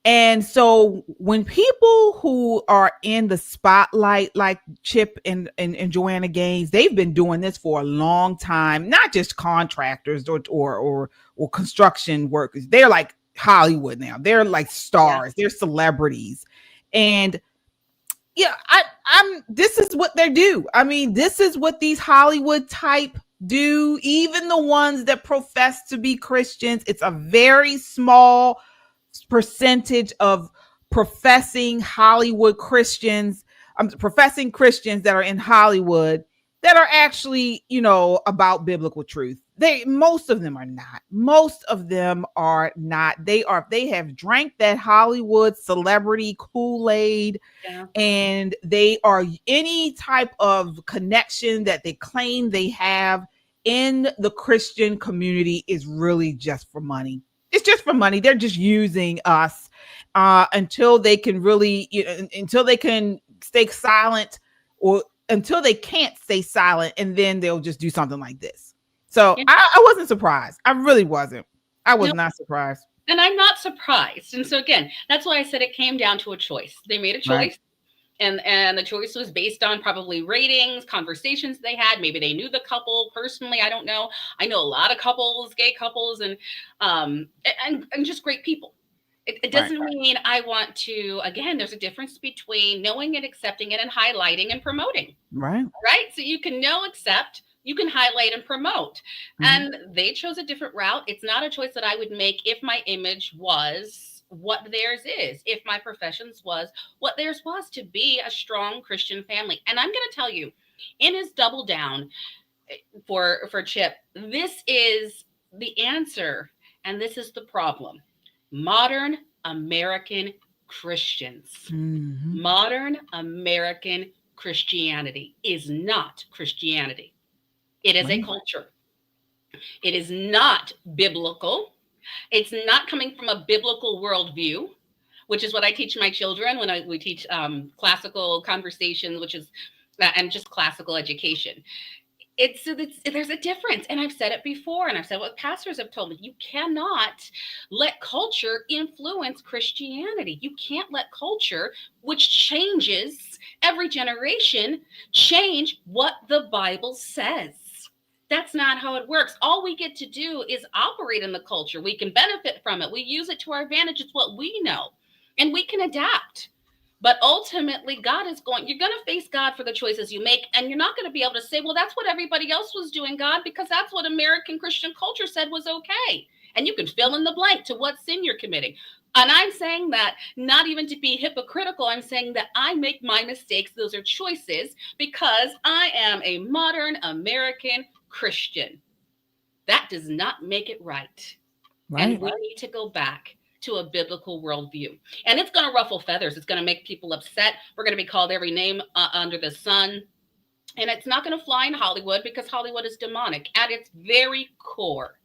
And so when people who are in the spotlight, like Chip and Joanna Gaines, they've been doing this for a long time, not just contractors or construction workers. They're like Hollywood now. They're like stars. Yeah. They're celebrities. And yeah, this is what they do. I mean, this is what these Hollywood type do. Even the ones that profess to be Christians, it's a very small percentage of professing Hollywood Christians professing Christians that are in Hollywood that are actually, about biblical truth. Most of them are not. Most of them are not. They have drank that Hollywood celebrity Kool-Aid, and they are any type of connection that they claim they have in the Christian community is really just for money. It's just for money. They're just using us until they can until they can stay silent, or until they can't stay silent, and then they'll just do something like this. So I wasn't surprised. I really wasn't. I was not surprised. And I'm not surprised. And so again, that's why I said it came down to a choice. They made a choice. Right. And the choice was based on probably ratings, conversations they had. Maybe they knew the couple personally. I don't know. I know a lot of couples, gay couples, and just great people. It doesn't mean I want to, again, there's a difference between knowing and accepting it and highlighting and promoting. Right. So you can accept, you can highlight and promote. Mm-hmm. And they chose a different route. It's not a choice that I would make if my image was what theirs is, if my professions was what theirs was, to be a strong Christian family. And I'm going to tell you, in his double down for Chip, this is the answer, and this is the problem. Modern American Christians. Mm-hmm. Modern American Christianity is not Christianity. It is a culture. It is not biblical. It's not coming from a biblical worldview, which is what I teach my children when we teach classical conversations, which is and just classical education. There's a difference. And I've said it before, and I've said what pastors have told me. You cannot let culture influence Christianity. You can't let culture, which changes every generation, change what the Bible says. That's not how it works. All we get to do is operate in the culture. We can benefit from it. We use it to our advantage. It's what we know. And we can adapt. But ultimately, you're going to face God for the choices you make. And you're not going to be able to say, well, that's what everybody else was doing, God, because that's what American Christian culture said was okay. And you can fill in the blank to what sin you're committing. And I'm saying that not even to be hypocritical. I'm saying that I make my mistakes. Those are choices because I am a modern American Christian. That does not make it right. And we need to go back to a biblical worldview. And it's going to ruffle feathers. It's going to make people upset. We're going to be called every name under the sun. And it's not going to fly in Hollywood because Hollywood is demonic at its very core.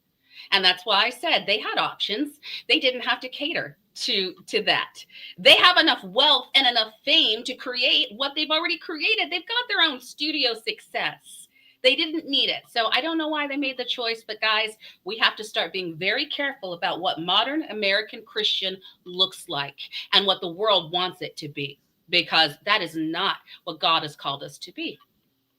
And that's why I said they had options. They didn't have to cater to that. They have enough wealth and enough fame to create what they've already created. They've got their own studio success. They didn't need it. So I don't know why they made the choice, but guys, we have to start being very careful about what modern American Christian looks like and what the world wants it to be, because that is not what God has called us to be.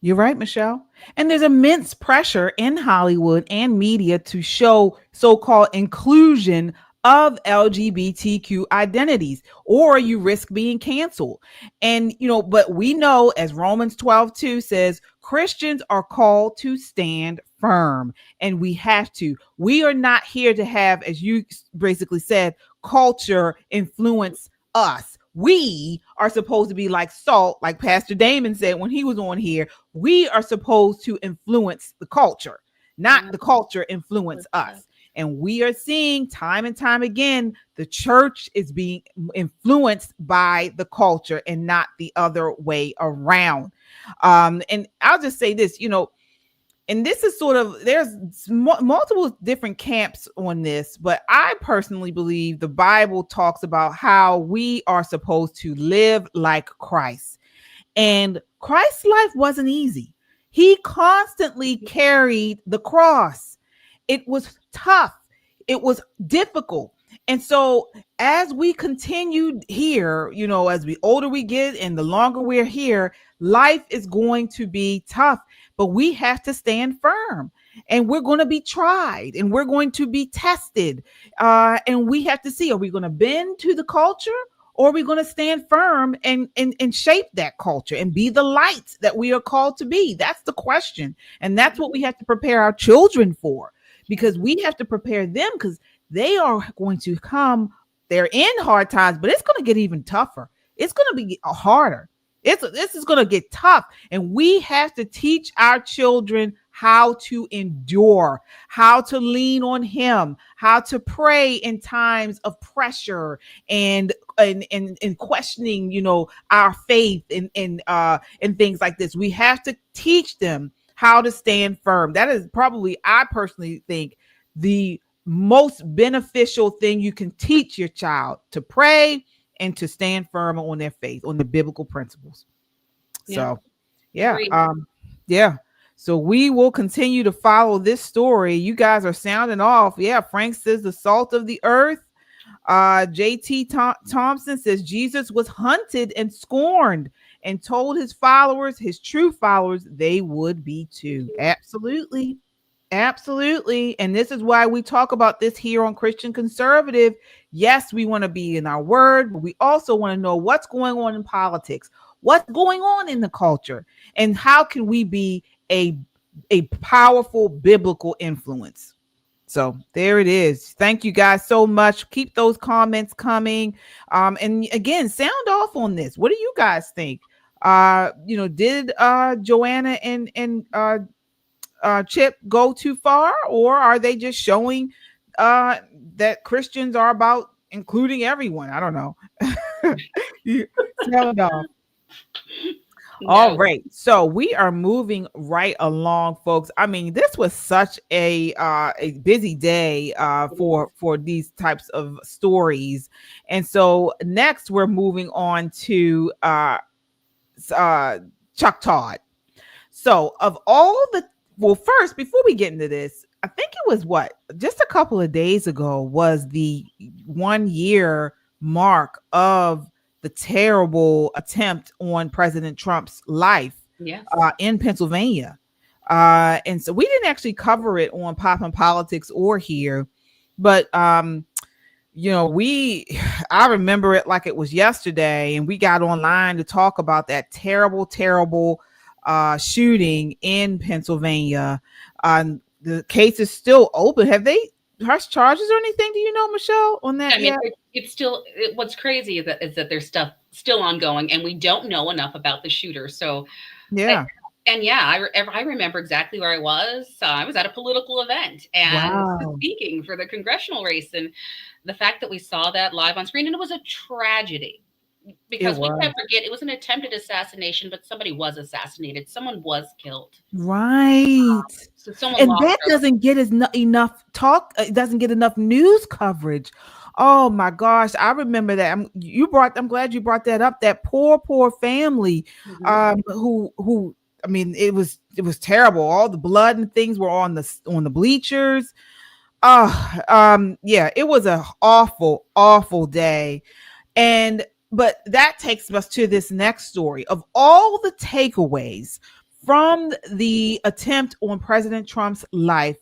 You're right, Michelle. And there's immense pressure in Hollywood and media to show so-called inclusion of LGBTQ identities, or you risk being canceled. And, but we know, as Romans 12:2 says, Christians are called to stand firm, and we have to. We are not here to have, as you basically said, culture influence us. We are supposed to be like salt, like Pastor Damon said when he was on here. We are supposed to influence the culture, not the culture influence us. And we are seeing time and time again, the church is being influenced by the culture and not the other way around. And I'll just say this, and this is there's multiple different camps on this, but I personally believe the Bible talks about how we are supposed to live like Christ. And Christ's life wasn't easy. He constantly carried the cross. It was tough. It was difficult. And so as we continue here, as the older we get and the longer we're here, life is going to be tough, but we have to stand firm, and we're going to be tried, and we're going to be tested. And we have to see, are we going to bend to the culture, or are we going to stand firm and shape that culture and be the light that we are called to be? That's the question. And that's what we have to prepare our children for, because we have to prepare them, because they are going to come. They're in hard times, but it's going to get even tougher. It's going to be harder. This is going to get tough, and we have to teach our children how to endure, how to lean on him, how to pray in times of pressure and questioning, you know, our faith and things like this. We have to teach them how to stand firm. That is probably, I personally think, the most beneficial thing you can teach your child, to pray and to stand firm on their faith, on the biblical principles. So, yeah. So we will continue to follow this story. You guys are sounding off. Yeah, Frank says the salt of the earth. JT Thompson says Jesus was hunted and scorned and told his followers, his true followers, they would be too. Absolutely. Absolutely. And this is why we talk about this here on Christian Conservative. Yes, we want to be in our word, but we also want to know what's going on in politics, what's going on in the culture, and how can we be a powerful biblical influence. So there it is. Thank you guys so much. Keep those comments coming. And again, sound off on this. What do you guys think? Did Joanna and Chip go too far, or are they just showing that Christians are about including everyone? I don't know. Sound off. No. All right, so we are moving right along, folks. I mean, this was such a busy day for these types of stories, and so next we're moving on to Chuck Todd. So, of all the first, before we get into this, I think it was just a couple of days ago was the 1 year mark of the terrible attempt on President Trump's life in Pennsylvania. And so we didn't actually cover it on Pop and Politics or here, but I remember it like it was yesterday, and we got online to talk about that terrible shooting in Pennsylvania. The case is still open. Have they pressed charges or anything? Do you know, Michelle, on that? I mean, it's still, what's crazy is that there's stuff still ongoing, and we don't know enough about the shooter. So, I remember exactly where I was. I was at a political event and speaking for the congressional race, and the fact that we saw that live on screen, and it was a tragedy. Because we can't forget, it was an attempted assassination, but somebody was assassinated. Someone was killed. Right. And that doesn't get enough talk. It doesn't get enough news coverage. Oh my gosh. I remember that. I'm glad you brought that up. That poor family, who, I mean, it was terrible. All the blood and things were on the bleachers. It was an awful day. But that takes us to this next story. Of all the takeaways from the attempt on President Trump's life,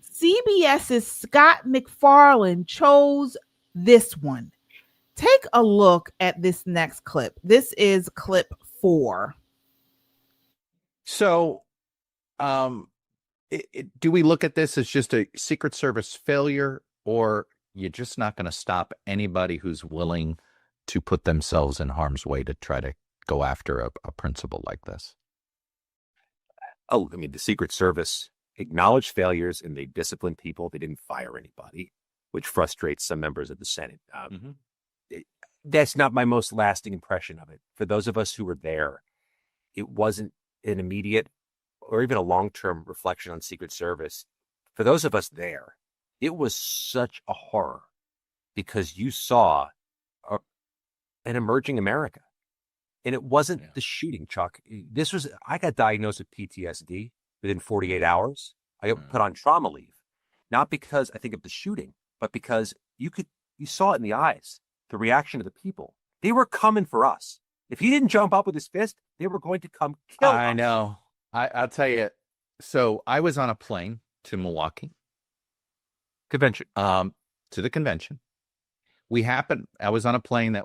CBS's Scott MacFarlane chose this one. Take a look at this next clip. This is clip 4. So, do we look at this as just a Secret Service failure, or you're just not going to stop anybody who's willing to put themselves in harm's way to try to go after a principle like this? Oh, I mean, the Secret Service acknowledged failures and they disciplined people. They didn't fire anybody, which frustrates some members of the Senate. That's not my most lasting impression of it. For those of us who were there, it wasn't an immediate or even a long-term reflection on Secret Service. For those of us there, it was such a horror because you saw an emerging America. And it wasn't the shooting, Chuck. I got diagnosed with PTSD within 48 hours. I got put on trauma leave, not because I think of the shooting, but because you saw it in the eyes, the reaction of the people. They were coming for us. If he didn't jump up with his fist, they were going to come kill us. I know. I'll tell you. So I was on a plane to Milwaukee. Convention. To the convention. I was on a plane that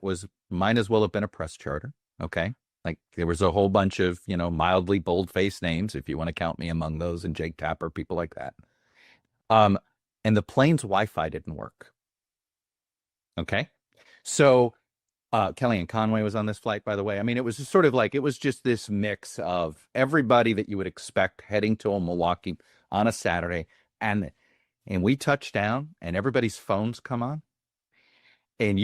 might as well have been a press charter. Okay. Like there was a whole bunch of, mildly bold-faced names, if you want to count me among those, and Jake Tapper, people like that. And the plane's Wi-Fi didn't work. Okay. So Kellyanne Conway was on this flight, by the way. I mean, it was just sort of like, it was just this mix of everybody that you would expect heading to Milwaukee on a Saturday. And we touch down and everybody's phones come on. And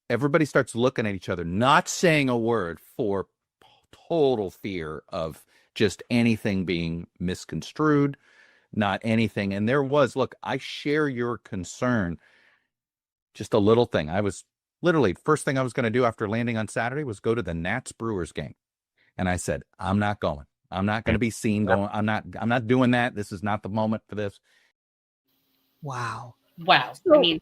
everybody starts looking at each other, not saying a word, for total fear of just anything being misconstrued, not anything. And there was, look, I share your concern. Just a little thing. I was literally, first thing I was going to do after landing on Saturday was go to the Nats Brewers game. And I said, I'm not going. I'm not going to be seen going. I'm not doing that. This is not the moment for this. Wow. So, I mean,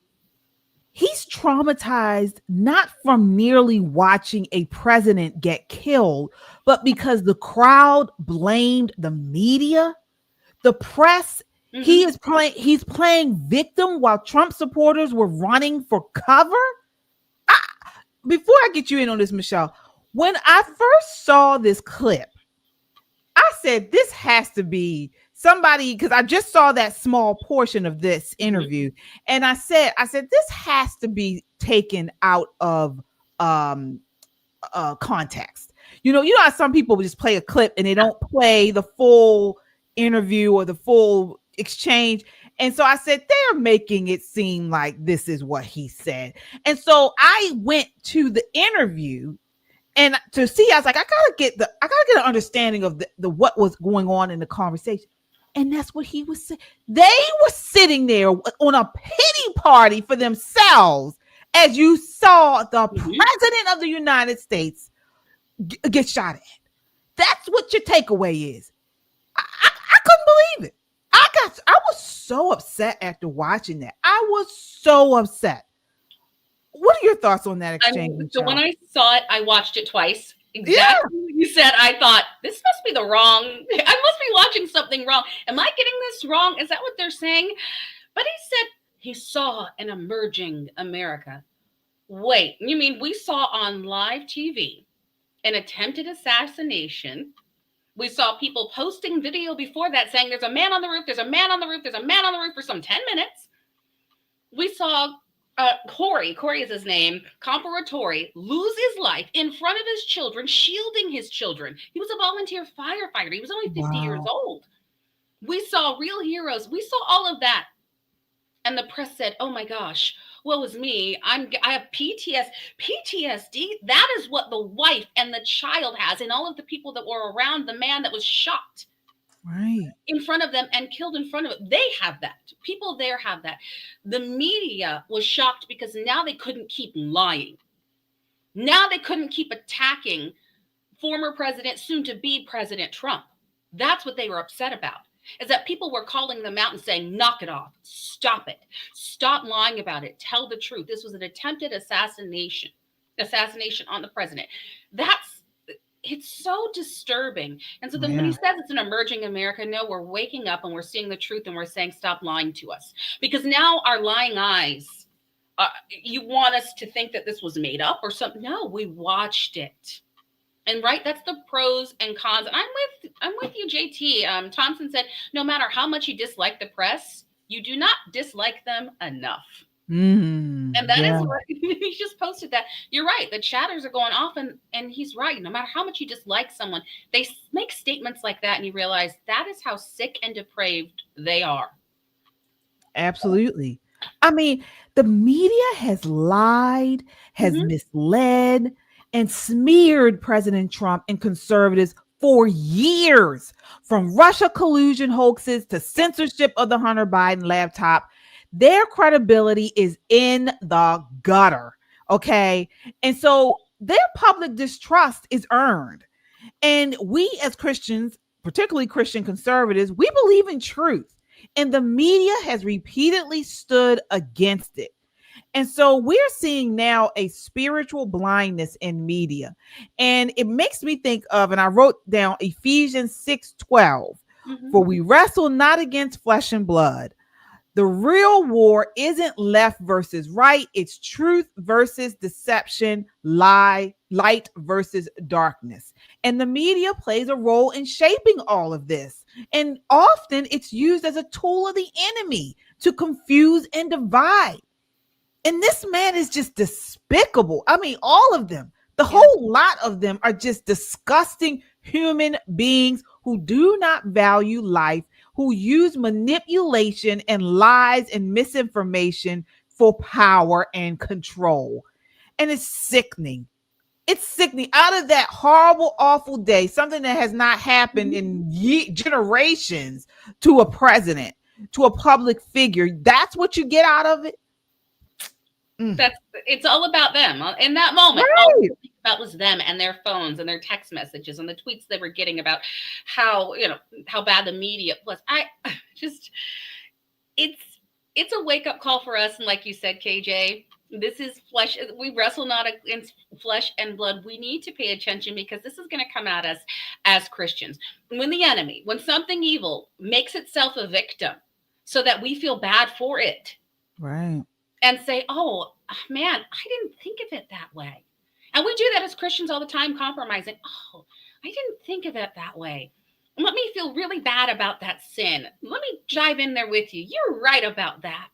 he's traumatized not from merely watching a president get killed, but because the crowd blamed the media, the press. Mm-hmm. He's playing victim while Trump supporters were running for cover. Before I get you in on this, Michelle, when I first saw this clip, I said, this has to be somebody, because I just saw that small portion of this interview. And I said, this has to be taken out of context. You know how some people just play a clip and they don't play the full interview or the full exchange. And so I said, they're making it seem like this is what he said. And so I went to the interview and to see, I was like, I gotta get an understanding of the what was going on in the conversation. And that's what he was saying. They were sitting there on a pity party for themselves as you saw the president of the United States get shot at. That's what your takeaway is. I couldn't believe it. I was so upset after watching that. I was so upset. What are your thoughts on that exchange? So when I saw it, I watched it twice. Exactly what you said. I thought, this must be I must be watching something wrong. Am I getting this wrong? Is that what they're saying? But he said he saw an emerging America. Wait, you mean we saw on live TV an attempted assassination? We saw people posting video before that saying there's a man on the roof, there's a man on the roof, there's a man on the roof for some 10 minutes. We saw Corey is his name, Comparatore, lose his life in front of his children, shielding his children. He was a volunteer firefighter. He was only 50 years old. We saw real heroes. We saw all of that. And the press said, oh my gosh, what was me? I have PTSD. That is what the wife and the child has, and all of the people that were around the man that was shot in front of them and killed in front of it. They have that. People there have that. The media was shocked because now they couldn't keep lying. Now they couldn't keep attacking former president, soon to be President Trump. That's what they were upset about. Is that people were calling them out and saying, knock it off, stop it, stop lying about it, tell the truth. This was an attempted assassination on the president. It's so disturbing. And so then when he says it's an emerging America, no, we're waking up and we're seeing the truth and we're saying, stop lying to us. Because now our lying eyes, you want us to think that this was made up or something. No, we watched it. And that's the pros and cons. And I'm with you, JT. Thompson said, no matter how much you dislike the press, you do not dislike them enough. And that is what he just posted that. You're right. The chatters are going off and he's right. No matter how much you dislike someone, they make statements like that and you realize that is how sick and depraved they are. Absolutely. I mean, the media has lied, has misled, and smeared President Trump and conservatives for years, from Russia collusion hoaxes to censorship of the Hunter Biden laptop. Their credibility is in the gutter. Okay. And so their public distrust is earned. And we as Christians, particularly Christian conservatives, we believe in truth. And the media has repeatedly stood against it. And so we're seeing now a spiritual blindness in media. And it makes me think of, and I wrote down Ephesians 6:12, for we wrestle not against flesh and blood. The real war isn't left versus right. It's truth versus deception, light versus darkness. And the media plays a role in shaping all of this. And often it's used as a tool of the enemy to confuse and divide. And this man is just despicable. I mean, all of them, the whole lot of them are just disgusting human beings who do not value life, who use manipulation and lies and misinformation for power and control. And it's sickening. It's sickening. Out of that horrible, awful day, something that has not happened in generations, to a president, to a public figure, that's what you get out of it. It's all about them in that moment. Right. All they think about was them and their phones and their text messages and the tweets they were getting about how bad the media was. It's a wake up call for us. And like you said, KJ, this is flesh. We wrestle not against flesh and blood. We need to pay attention because this is going to come at us as Christians. When the enemy, when something evil makes itself a victim so that we feel bad for it. Right. And say, oh, man, I didn't think of it that way. And we do that as Christians all the time, compromising. Oh, I didn't think of it that way. Let me feel really bad about that sin. Let me dive in there with you. You're right about that.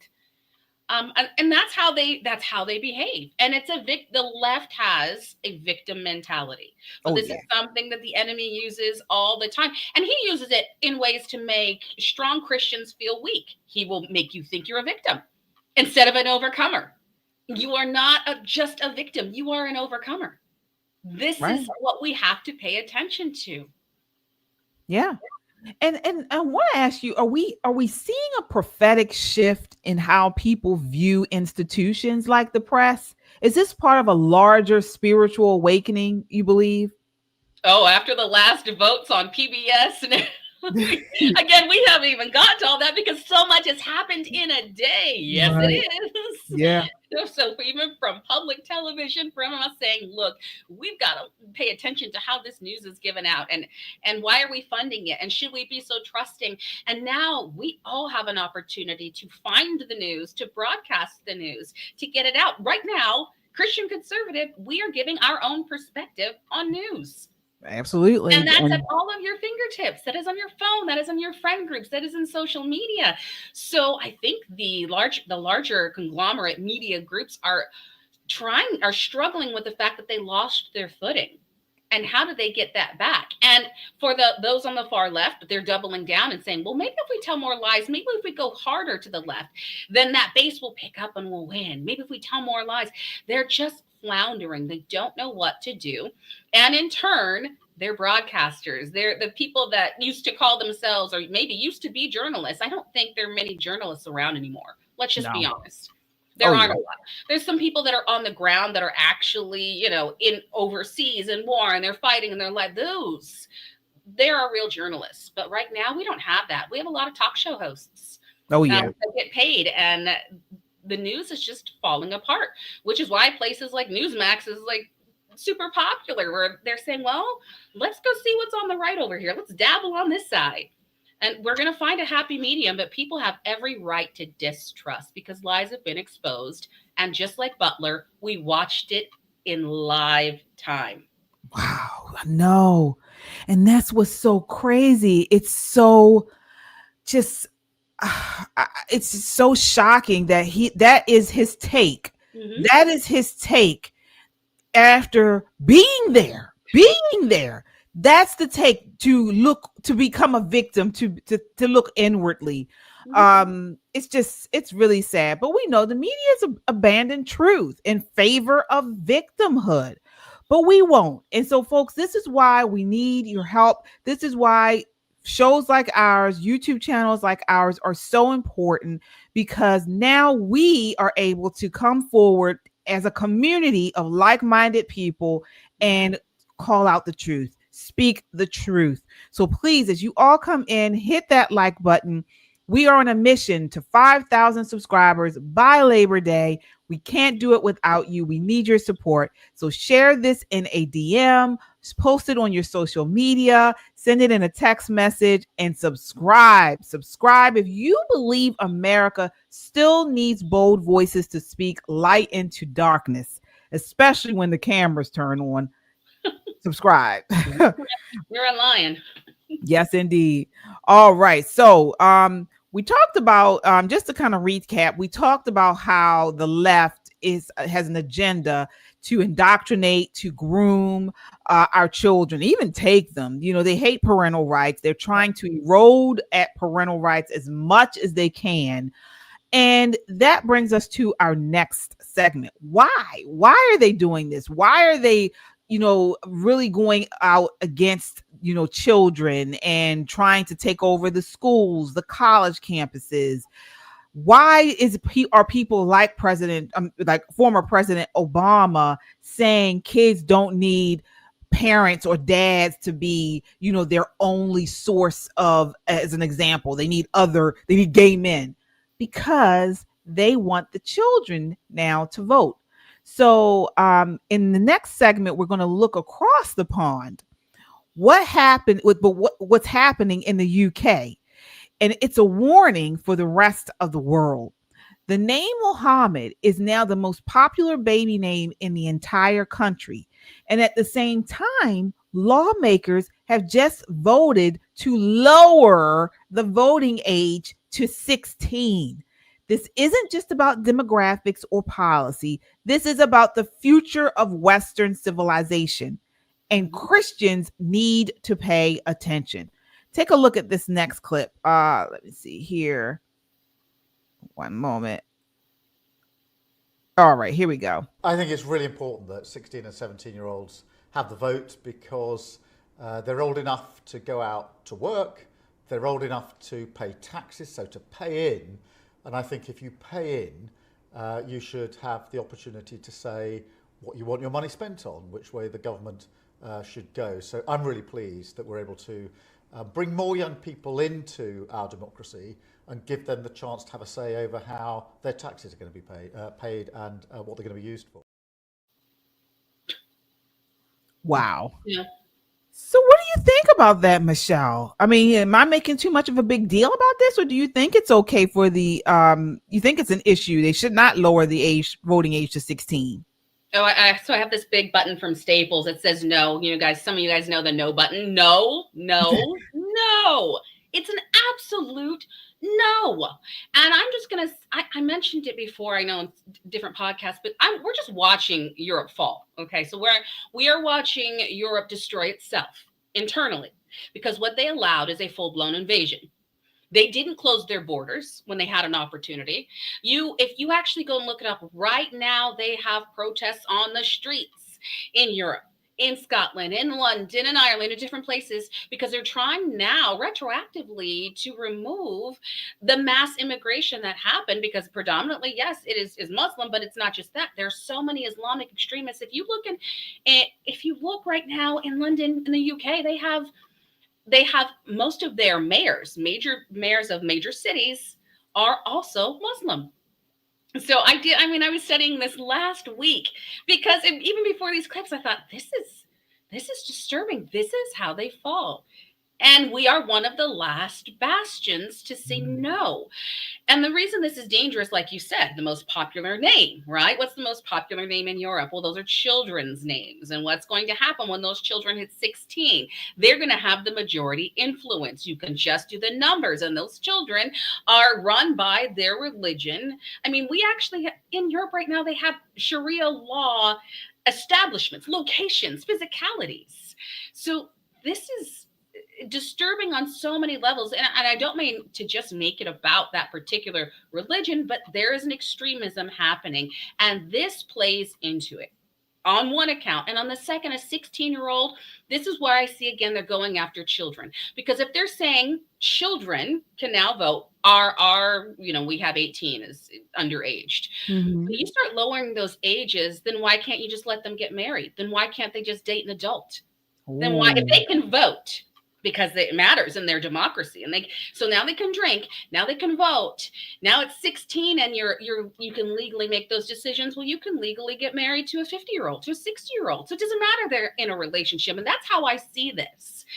And that's how they behave. And it's the left has a victim mentality. So this is something that the enemy uses all the time. And he uses it in ways to make strong Christians feel weak. He will make you think you're a victim instead of an overcomer. You are not just a victim. You are an overcomer. This is what we have to pay attention to. Yeah. And I want to ask you, are we seeing a prophetic shift in how people view institutions like the press? Is this part of a larger spiritual awakening, you believe? Oh, after the last votes on PBS and again, we haven't even got to all that because so much has happened in a day. Yes, it is. Yeah. So even from public television, from us saying, look, we've got to pay attention to how this news is given out and why are we funding it? And should we be so trusting? And now we all have an opportunity to find the news, to broadcast the news, to get it out. Right now, Christian conservative, we are giving our own perspective on news. Absolutely. And that's at all of your fingertips. That is on your phone. That is on your friend groups. That is in social media. So I think the larger conglomerate media groups are struggling with the fact that they lost their footing. And how do they get that back? And for those on the far left, they're doubling down and saying, well, maybe if we tell more lies, maybe if we go harder to the left, then that base will pick up and we'll win. Maybe if we tell more lies. They're just floundering. They don't know what to do. And in turn, they're broadcasters. They're the people that used to call themselves, or maybe used to be journalists. I don't think there are many journalists around anymore. Let's just be honest. There aren't a lot. There's some people that are on the ground that are actually, in overseas in war and they're fighting and they're like, there are real journalists. But right now we don't have that. We have a lot of talk show hosts. That get paid, and the news is just falling apart, which is why places like Newsmax is like super popular, where they're saying, well, let's go see what's on the right over here. Let's dabble on this side. And we're going to find a happy medium, but people have every right to distrust because lies have been exposed. And just like Butler, we watched it in live time. Wow, I know. And that's what's so crazy. It's so just, it's so shocking that that is his take. Mm-hmm. That is his take after being there. That's the take, to become a victim, to look inwardly. It's really sad, but we know the media has abandoned truth in favor of victimhood, but we won't. And so folks, this is why we need your help. This is why shows like ours, YouTube channels like ours are so important, because now we are able to come forward as a community of like-minded people and call out the truth. Speak the truth. So please, as you all come in, hit that like button. We are on a mission to 5,000 subscribers by Labor Day. We can't do it without you. We need your support. So share this in a DM, post it on your social media, send it in a text message, and subscribe. Subscribe if you believe America still needs bold voices to speak light into darkness, especially when the cameras turn on. Subscribe. You're a lion. Yes, indeed. All right. So We talked about, just to kind of recap, we talked about how the left has an agenda to indoctrinate, to groom our children, even take them. You know, they hate parental rights. They're trying to erode at parental rights as much as they can. And that brings us to our next segment. Why? Why are they doing this? Why are they, you know, really going out against, you know, children and trying to take over the schools, the college campuses? Why are people like former President Obama saying kids don't need parents or dads to be, you know, their only source of, as an example, they need gay men? Because they want the children now to vote. So in the next segment, we're going to look across the pond. What happened with what's happening in the UK? And it's a warning for the rest of the world. The name Mohammed is now the most popular baby name in the entire country. And at the same time, lawmakers have just voted to lower the voting age to 16. This isn't just about demographics or policy. This is about the future of Western civilization. And Christians need to pay attention. Take a look at this next clip. Let me see here. One moment. All right, here we go. I think it's really important that 16 and 17-year-olds have the vote because they're old enough to go out to work. They're old enough to pay taxes, so to pay in. And I think if you pay in, you should have the opportunity to say what you want your money spent on, which way the government should go. So I'm really pleased that we're able to bring more young people into our democracy and give them the chance to have a say over how their taxes are going to be paid and what they're going to be used for. Wow. Yeah. So what do you think about that, Michelle? I mean, am I making too much of a big deal about this, or do you think it's okay for the you think it's an issue? They should not lower the voting age to 16. Oh, so I have this big button from Staples that says no. You know, guys, some of you guys know the no button. No. It's an absolute no. And I'm just going to, I mentioned it before, I know in different podcasts, but we're just watching Europe fall. Okay. So we are watching Europe destroy itself internally because what they allowed is a full-blown invasion. They didn't close their borders when they had an opportunity. If you actually go and look it up right now, they have protests on the streets in Europe, in Scotland, in London, in Ireland, in different places, because they're trying now retroactively to remove the mass immigration that happened because predominantly, yes, it is Muslim, but it's not just that. There are so many Islamic extremists. If you look right now in London, in the UK, they have most of their major mayors of major cities are also Muslim. So I was studying this last week because even before these clips, I thought, this is disturbing. This is how they fall. And we are one of the last bastions to say no. And the reason this is dangerous, like you said, the most popular name, right? What's the most popular name in Europe? Well, those are children's names. And what's going to happen when those children hit 16? They're going to have the majority influence. You can just do the numbers. And those children are run by their religion. I mean, we actually, in Europe right now, they have Sharia law establishments, locations, physicalities. So this is disturbing on so many levels. And I don't mean to just make it about that particular religion, but there is an extremism happening. And this plays into it on one account. And on the second, a 16-year-old, this is where I see, again, they're going after children. Because if they're saying children can now vote, we have 18 as underaged. Mm-hmm. When you start lowering those ages, then why can't you just let them get married? Then why can't they just date an adult? Ooh. Then why, if they can vote, because it matters in their democracy, and so now they can drink, now they can vote, now it's 16 and you can legally make those decisions. Well, you can legally get married to a 50-year-old, to a 60-year-old. So it doesn't matter, they're in a relationship. And that's how I see this,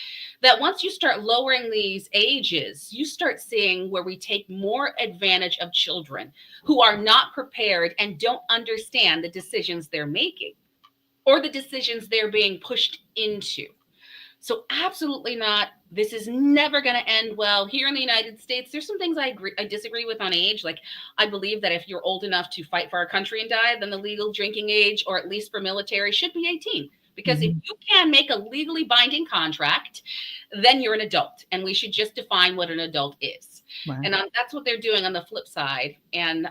that once you start lowering these ages, you start seeing where we take more advantage of children who are not prepared and don't understand the decisions they're making or the decisions they're being pushed into. So absolutely not. This is never going to end well. Here in the United States, there's some things I disagree with on age. Like, I believe that if you're old enough to fight for our country and die, then the legal drinking age, or at least for military, should be 18. Because if you can make a legally binding contract, then you're an adult. And we should just define what an adult is. Right. And that's what they're doing on the flip side. And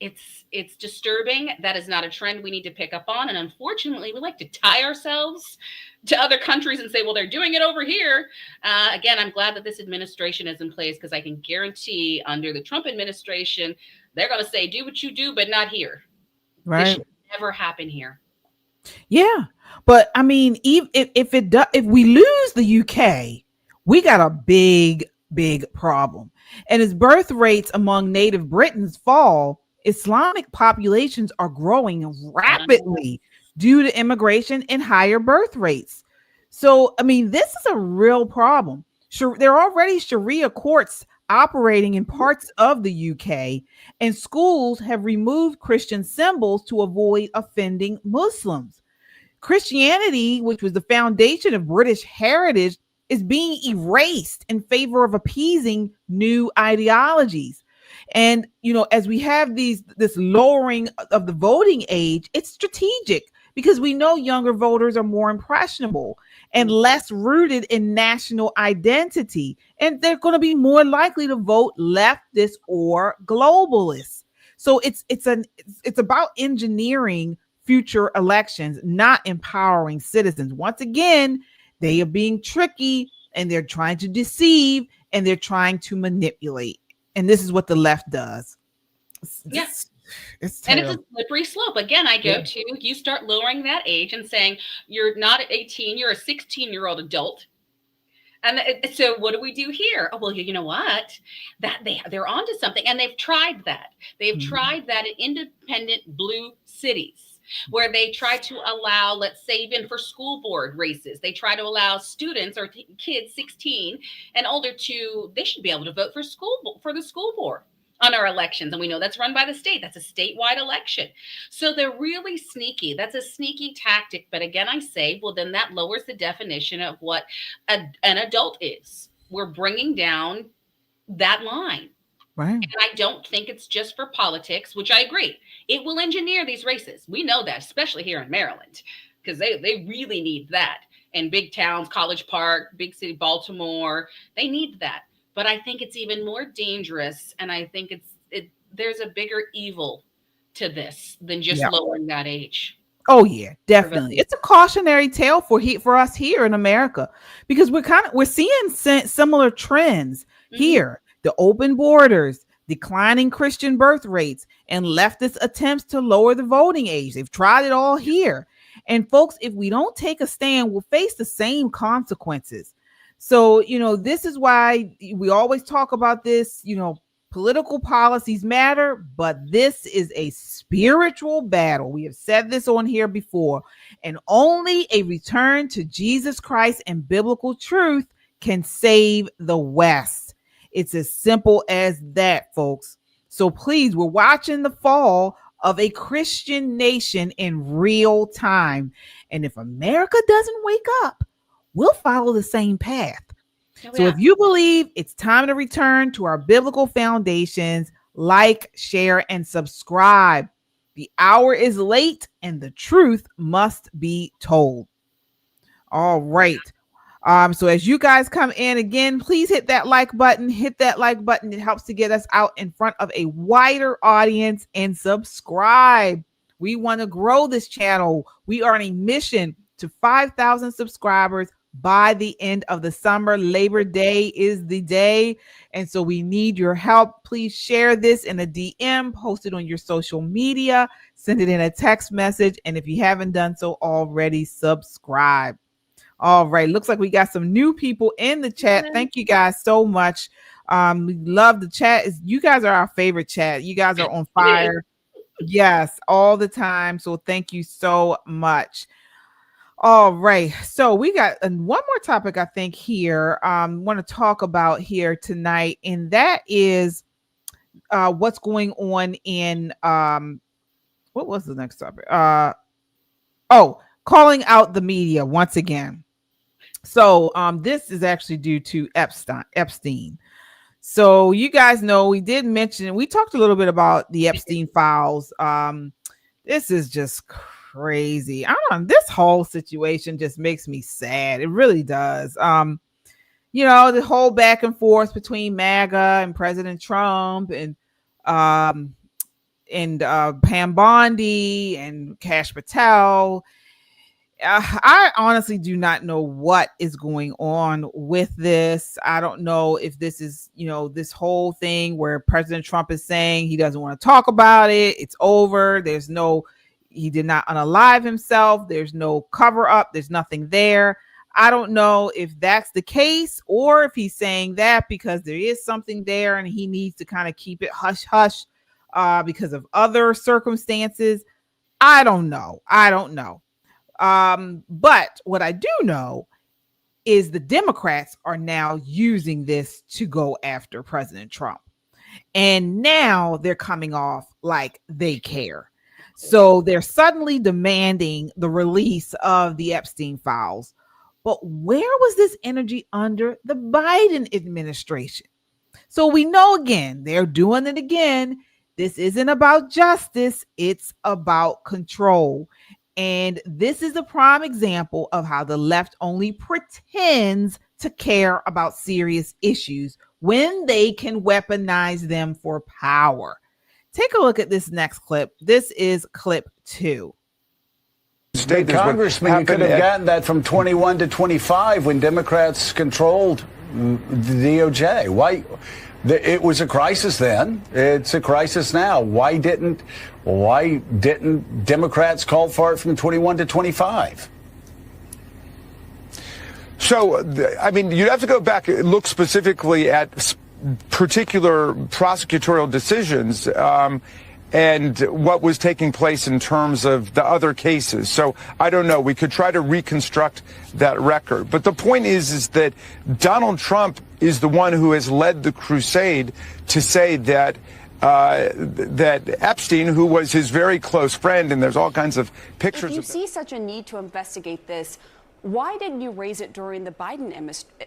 it's disturbing. That is not a trend we need to pick up on. And unfortunately, we like to tie ourselves to other countries and say, well, they're doing it over here. Again, I'm glad that this administration is in place, because I can guarantee under the Trump administration, they're going to say, do what you do, but not here. Right. This should never happen here. Yeah. But I mean, if we lose the UK, we got a big problem. And as birth rates among native Britons fall, Islamic populations are growing rapidly due to immigration and higher birth rates. So, I mean, this is a real problem. Sure, there are already Sharia courts operating in parts of the UK, and schools have removed Christian symbols to avoid offending Muslims. Christianity, which was the foundation of British heritage, is being erased in favor of appeasing new ideologies. And, you know, as we have this lowering of the voting age, it's strategic, because we know younger voters are more impressionable and less rooted in national identity. And they're going to be more likely to vote leftist or globalist. So it's about engineering future elections, not empowering citizens. Once again, they are being tricky, and they're trying to deceive, and they're trying to manipulate. And this is what the left does. Yes. It's and it's a slippery slope. Again, I go to, you start lowering that age and saying, you're not 18, you're a 16-year-old adult. And so what do we do here? Oh, well, you know what? That they're onto something. And they've tried that. They've tried that in independent blue cities, where they try to allow, let's say, even for school board races, they try to allow students or kids 16 and older they should be able to vote for the school board on our elections. And we know that's run by the state. That's a statewide election. So they're really sneaky. That's a sneaky tactic. But again, I say, well, then that lowers the definition of what an adult is. We're bringing down that line. Right. And I don't think it's just for politics, which I agree. It will engineer these races. We know that, especially here in Maryland, because they really need that. And big towns, College Park, big city, Baltimore, they need that. But I think it's even more dangerous. And I think there's a bigger evil to this than just lowering that age. Oh yeah, definitely. It's a cautionary tale for us here in America, because we're seeing similar trends here. The open borders, declining Christian birth rates, and leftist attempts to lower the voting age. They've tried it all here. And folks, if we don't take a stand, we'll face the same consequences. So, you know, this is why we always talk about this, you know, political policies matter, but this is a spiritual battle. We have said this on here before, and only a return to Jesus Christ and biblical truth can save the West. It's as simple as that, folks. So please, we're watching the fall of a Christian nation in real time. And if America doesn't wake up, we'll follow the same path. So if you believe it's time to return to our biblical foundations, like, share, and subscribe. The hour is late and the truth must be told. All right. So as you guys come in again, please hit that like button. Hit that like button. It helps to get us out in front of a wider audience, and subscribe. We want to grow this channel. We are on a mission to 5,000 subscribers by the end of the summer. Labor Day is the day. And so we need your help. Please share this in a DM, post it on your social media, send it in a text message. And if you haven't done so already, subscribe. All right. Looks like we got some new people in the chat. Thank you guys so much. We love the chat. You guys are our favorite chat. You guys are on fire. Yes, all the time. So thank you so much. All right. So we got one more topic, I think, here. Want to talk about here tonight. And that is what's going on in what was the next topic? Calling out the media once again. So this is actually due to Epstein. So you guys know we talked a little bit about the Epstein files. This is just crazy. This whole situation just makes me sad. It really does. The whole back and forth between MAGA and President Trump and Pam Bondi and Kash Patel. I honestly do not know what is going on with this. I don't know if this is, this whole thing where President Trump is saying he doesn't want to talk about it. It's over. He did not unalive himself. There's no cover up. There's nothing there. I don't know if that's the case or if he's saying that because there is something there and he needs to kind of keep it hush hush because of other circumstances. I don't know. But what I do know is the Democrats are now using this to go after President Trump. And now they're coming off like they care. So they're suddenly demanding the release of the Epstein files. But where was this energy under the Biden administration? So we know again, they're doing it again. This isn't about justice. It's about control. And this is a prime example of how the left only pretends to care about serious issues when they can weaponize them for power. Take a look at this next clip. This is clip 2. State Congressman, you could have gotten that from 21 to 25 when Democrats controlled the DOJ. Why? It was a crisis then. It's a crisis now. Why didn't Democrats call for it from 21 to 25? So, I mean, you'd have to go back and look specifically at particular prosecutorial decisions and what was taking place in terms of the other cases. So I don't know. We could try to reconstruct that record. But the point is that Donald Trump is the one who has led the crusade to say that that Epstein, who was his very close friend, and there's all kinds of pictures. If you see such a need to investigate this, why didn't you raise it during the Biden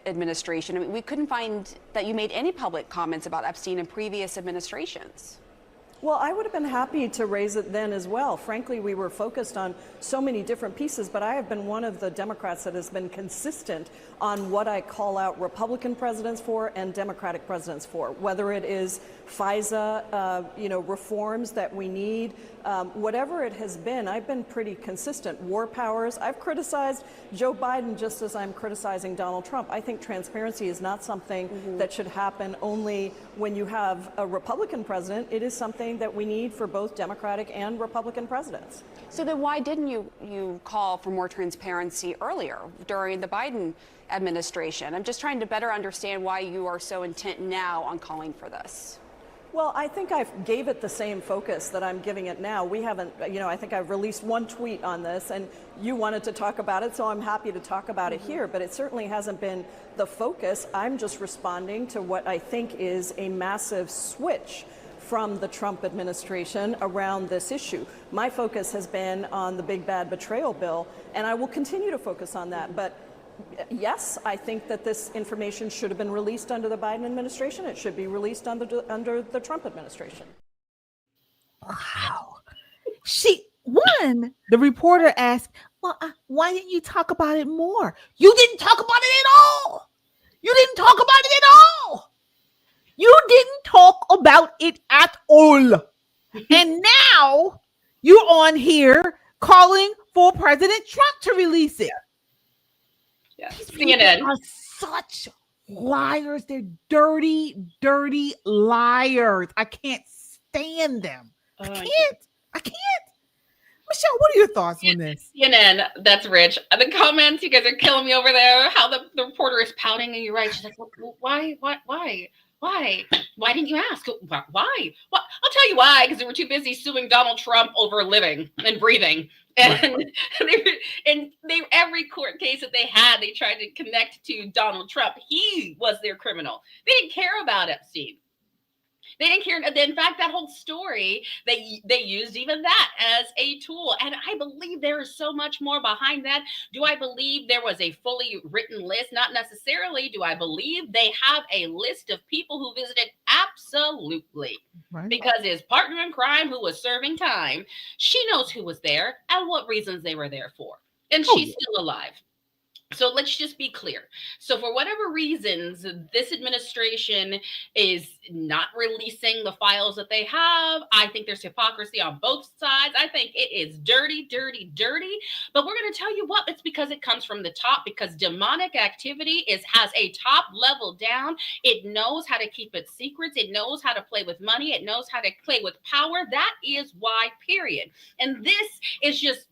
administration? I mean, we couldn't find that you made any public comments about Epstein in previous administrations. Well, I would have been happy to raise it then as well. Frankly, we were focused on so many different pieces, but I have been one of the Democrats that has been consistent on what I call out Republican presidents for and Democratic presidents for, whether it is FISA, reforms that we need, whatever it has been. I've been pretty consistent. War powers. I've criticized Joe Biden just as I'm criticizing Donald Trump. I think transparency is not something that should happen only when you have a Republican president. It is something that we need for both Democratic and Republican presidents. So then why didn't you call for more transparency earlier during the Biden administration? I'm just trying to better understand why you are so intent now on calling for this. Well, I think I gave it the same focus that I'm giving it now. We haven't, I think I've released one tweet on this and you wanted to talk about it, so I'm happy to talk about it here, but it certainly hasn't been the focus. I'm just responding to what I think is a massive switch from the Trump administration around this issue. My focus has been on the big bad betrayal bill, and I will continue to focus on that. But yes, I think that this information should have been released under the Biden administration. It should be released under the Trump administration. Wow. The reporter asked, well, why didn't you talk about it more? You didn't talk about it at all. You didn't talk about it at all. You didn't talk about it at all. And now you're on here calling for President Trump to release it. Yeah, These CNN people are such liars. They're dirty, dirty liars. I can't stand them. I can't. Michelle, what are your thoughts on this? CNN, that's rich. The comments, you guys are killing me over there. How the reporter is pouting, and you're right. She's like, why? Why didn't you ask? Why? Well, I'll tell you why. Because they were too busy suing Donald Trump over living and breathing. And every court case that they had, they tried to connect to Donald Trump. He was their criminal. They didn't care about Epstein. They didn't care. In fact, that whole story, they used even that as a tool. And I believe there is so much more behind that. Do I believe there was a fully written list? Not necessarily. Do I believe they have a list of people who visited? Absolutely. Right. Because his partner in crime who was serving time, she knows who was there and what reasons they were there for. And she's still alive. So let's just be clear. So for whatever reasons, this administration is not releasing the files that they have. I think there's hypocrisy on both sides. I think it is dirty, dirty, dirty. But we're going to tell you what, it's because it comes from the top, because demonic activity has a top level down. It knows how to keep its secrets. It knows how to play with money. It knows how to play with power. That is why, period. And this is just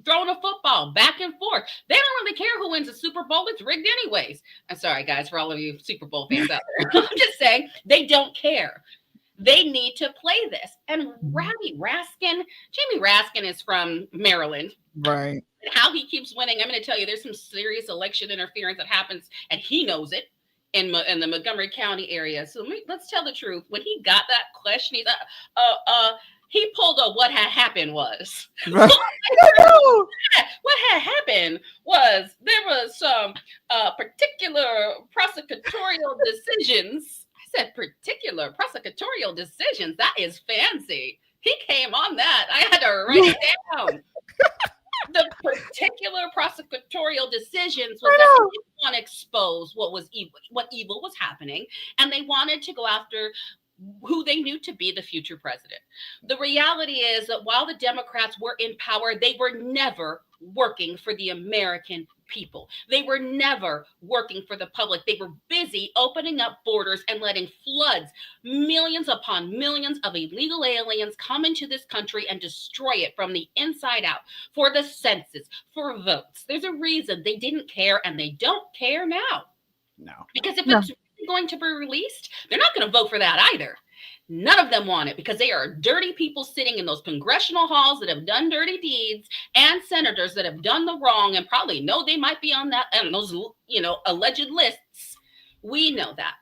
throwing a football back and forth. They don't really care who wins the Super Bowl. It's rigged anyways. I'm sorry, guys, for all of you Super Bowl fans out there. I'm just saying they don't care. They need to play this. And Jamie Raskin is from Maryland. Right. And how he keeps winning, I'm going to tell you, there's some serious election interference that happens, and he knows it in the Montgomery County area. So let's tell the truth. When he got that question, he's he pulled up what had happened was. Right. What had happened was there was some particular prosecutorial decisions. I said particular prosecutorial decisions. That is fancy. He came on that. I had to write it down. The particular prosecutorial decisions was that they want to expose what evil was happening, and they wanted to go after who they knew to be the future president. The reality is that while the Democrats were in power, they were never working for the American people. They were never working for the public. They were busy opening up borders and letting floods, millions upon millions of illegal aliens come into this country and destroy it from the inside out for the census, for votes. There's a reason they didn't care, and they don't care now. No. Because if it's going to be released, they're not going to vote for that either. None of them want it, because they are dirty people sitting in those congressional halls that have done dirty deeds, and senators that have done the wrong and probably know they might be on those alleged lists. We know that.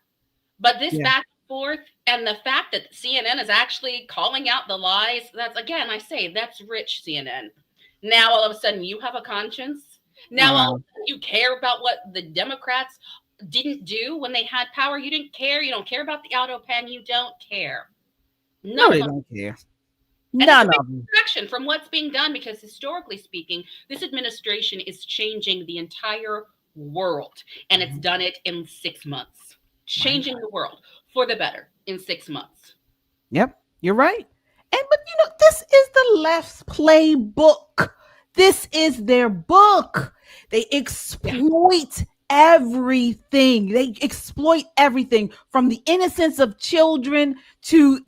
But this back and forth, and the fact that CNN is actually calling out the lies, that's, again, I say, that's rich CNN. Now all of a sudden you have a conscience. Now all of a sudden you care about what the Democrats didn't do when they had power. You didn't care. You don't care about the auto pen. You don't care. No, they don't care. None of them. Distraction from what's being done, because historically speaking, this administration is changing the entire world, and it's done it in 6 months. Changing the world for the better in 6 months. Yep, you're right. But this is the left's playbook. This is their book. They exploit everything. They exploit everything from the innocence of children to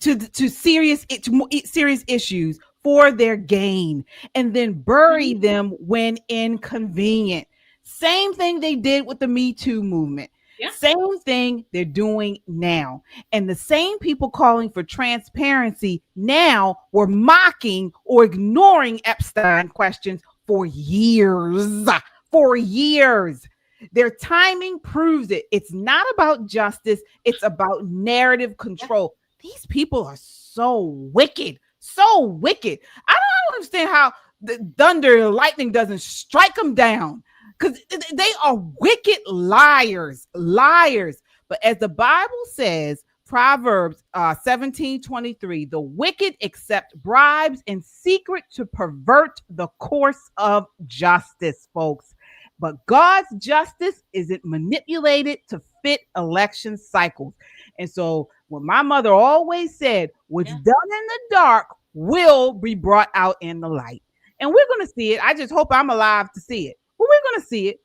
serious issues for their gain, and then bury them when inconvenient. Same thing they did with the Me Too movement. Yeah. Same thing they're doing now. And the same people calling for transparency now were mocking or ignoring Epstein questions for years. For years. Their timing proves it. It's not about justice. It's about narrative control. These people are so wicked. So wicked. I don't understand how the thunder and lightning doesn't strike them down, because they are wicked liars. But as the Bible says, Proverbs 17:23, the wicked accept bribes in secret to pervert the course of justice, folks. But God's justice isn't manipulated to fit election cycles. And so what my mother always said, what's done in the dark will be brought out in the light. And we're going to see it. I just hope I'm alive to see it. But we're going to see it.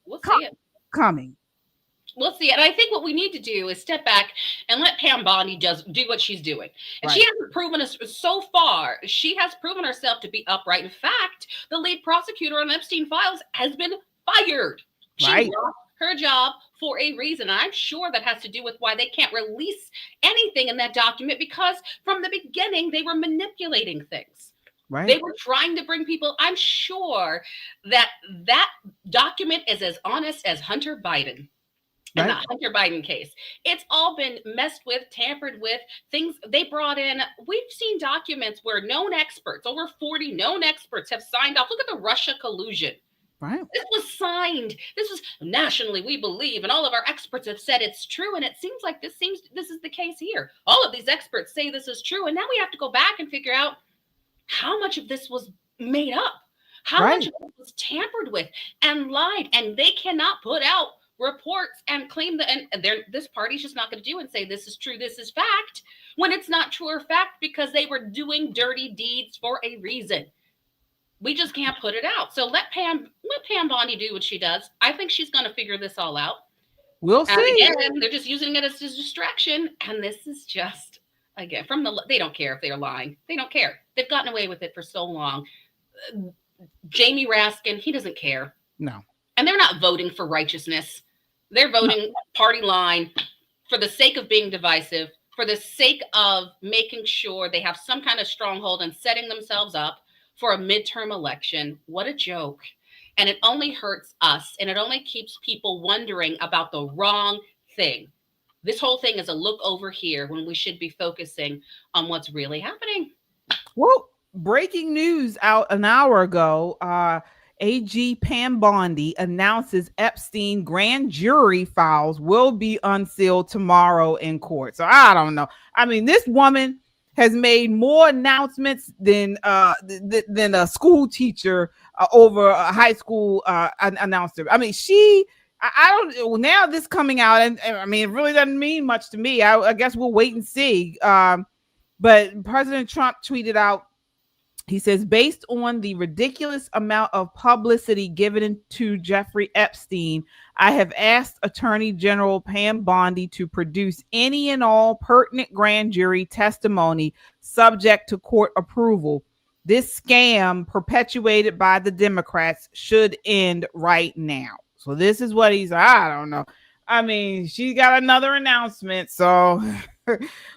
We'll see it. Coming. We'll see. And I think what we need to do is step back and let Pam Bondi do what she's doing. And she hasn't proven us so far. She has proven herself to be upright. In fact, the lead prosecutor on Epstein files has been fired. She lost her job for a reason. I'm sure that has to do with why they can't release anything in that document, because from the beginning, they were manipulating things. Right. They were trying to bring people. I'm sure that document is as honest as Hunter Biden. And the Hunter Biden case. It's all been messed with, tampered with, things they brought in. We've seen documents where known experts, over 40 known experts, have signed off. Look at the Russia collusion. Right. This was signed. This was nationally, we believe, and all of our experts have said it's true. And it seems like this is the case here. All of these experts say this is true. And now we have to go back and figure out how much of this was made up, how much of it was tampered with and lied. And they cannot put out reports and claim that, and this party's just not going to do and say this is true, this is fact, when it's not true or fact, because they were doing dirty deeds for a reason. We just can't put it out. So let Pam Bondi do what she does. I think she's going to figure this all out. We'll see. Again, they're just using it as a distraction, and this is just again they don't care if they're lying. They don't care. They've gotten away with it for so long. Jamie Raskin, he doesn't care. No. And they're not voting for righteousness. They're voting party line for the sake of being divisive, for the sake of making sure they have some kind of stronghold and setting themselves up for a midterm election. What a joke. And it only hurts us, and it only keeps people wondering about the wrong thing. This whole thing is a look over here when we should be focusing on what's really happening. Well, breaking news out an hour ago. AG Pam Bondi announces Epstein grand jury files will be unsealed tomorrow in court. So I don't know. I mean, this woman has made more announcements than a school teacher over a high school announcer. I mean, I don't. Now this coming out, and I mean, it really doesn't mean much to me. I guess we'll wait and see. But President Trump tweeted out. He says, based on the ridiculous amount of publicity given to Jeffrey Epstein, I have asked Attorney General Pam Bondi to produce any and all pertinent grand jury testimony subject to court approval. This scam perpetuated by the Democrats should end right now. So this is what he's, I don't know. I mean, she got another announcement, so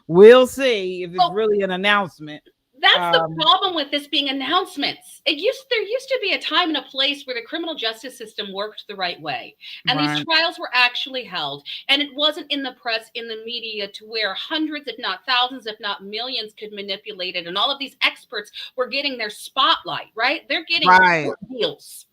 we'll see if it's really an announcement. That's the problem with this being announcements. There used to be a time and a place where the criminal justice system worked the right way. And these trials were actually held. And it wasn't in the press, in the media, to where hundreds, if not thousands, if not millions could manipulate it. And all of these experts were getting their spotlight, right? They're getting deals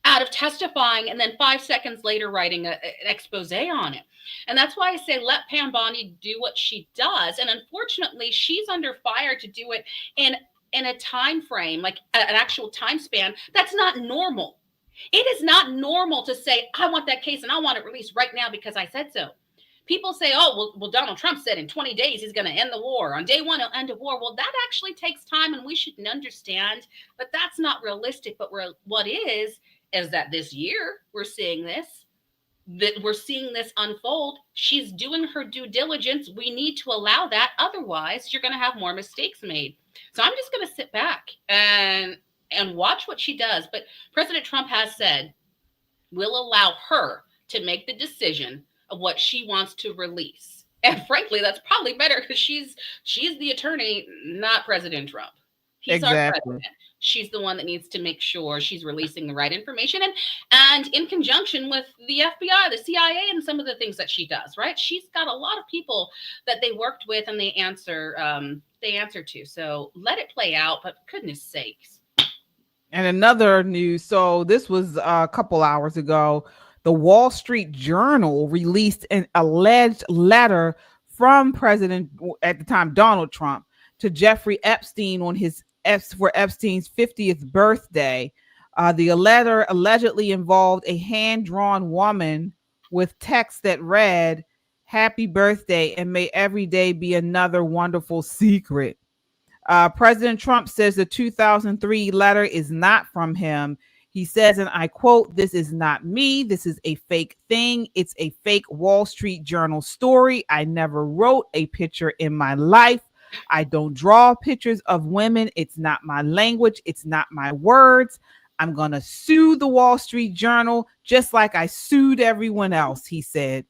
out of testifying and then 5 seconds later writing an expose on it. And that's why I say let Pam Bondi do what she does. And unfortunately, she's under fire to do it in a time frame, like an actual time span that's not normal. It is not normal to say, I want that case and I want it released right now because I said so. People say, oh, well, Donald Trump said in 20 days he's going to end the war. On day one, he'll end a war. Well, that actually takes time, and we should understand that that's not realistic. But what is that this year we're seeing this. That we're seeing this unfold. She's doing her due diligence. We need to allow that. Otherwise, you're going to have more mistakes made. So I'm just going to sit back and watch what she does. But President Trump has said we'll allow her to make the decision of what she wants to release. And frankly, that's probably better because she's the attorney, not President Trump. He's our president. She's the one that needs to make sure she's releasing the right information and in conjunction with the FBI, the CIA, and some of the things that she does, right? She's got a lot of people that they worked with and they answer to. So let it play out, but goodness sakes. And another news. So this was a couple hours ago. The Wall Street Journal released an alleged letter from President, at the time, Donald Trump, to Jeffrey Epstein for Epstein's 50th birthday. The letter allegedly involved a hand-drawn woman with text that read, "Happy birthday, and may every day be another wonderful secret." President Trump says the 2003 letter is not from him. He says, and I quote, "This is not me. This is a fake thing. It's a fake Wall Street Journal story. I never wrote a picture in my life. I don't draw pictures of women. It's not my language. It's not my words. I'm going to sue the Wall Street Journal just like I sued everyone else," he said.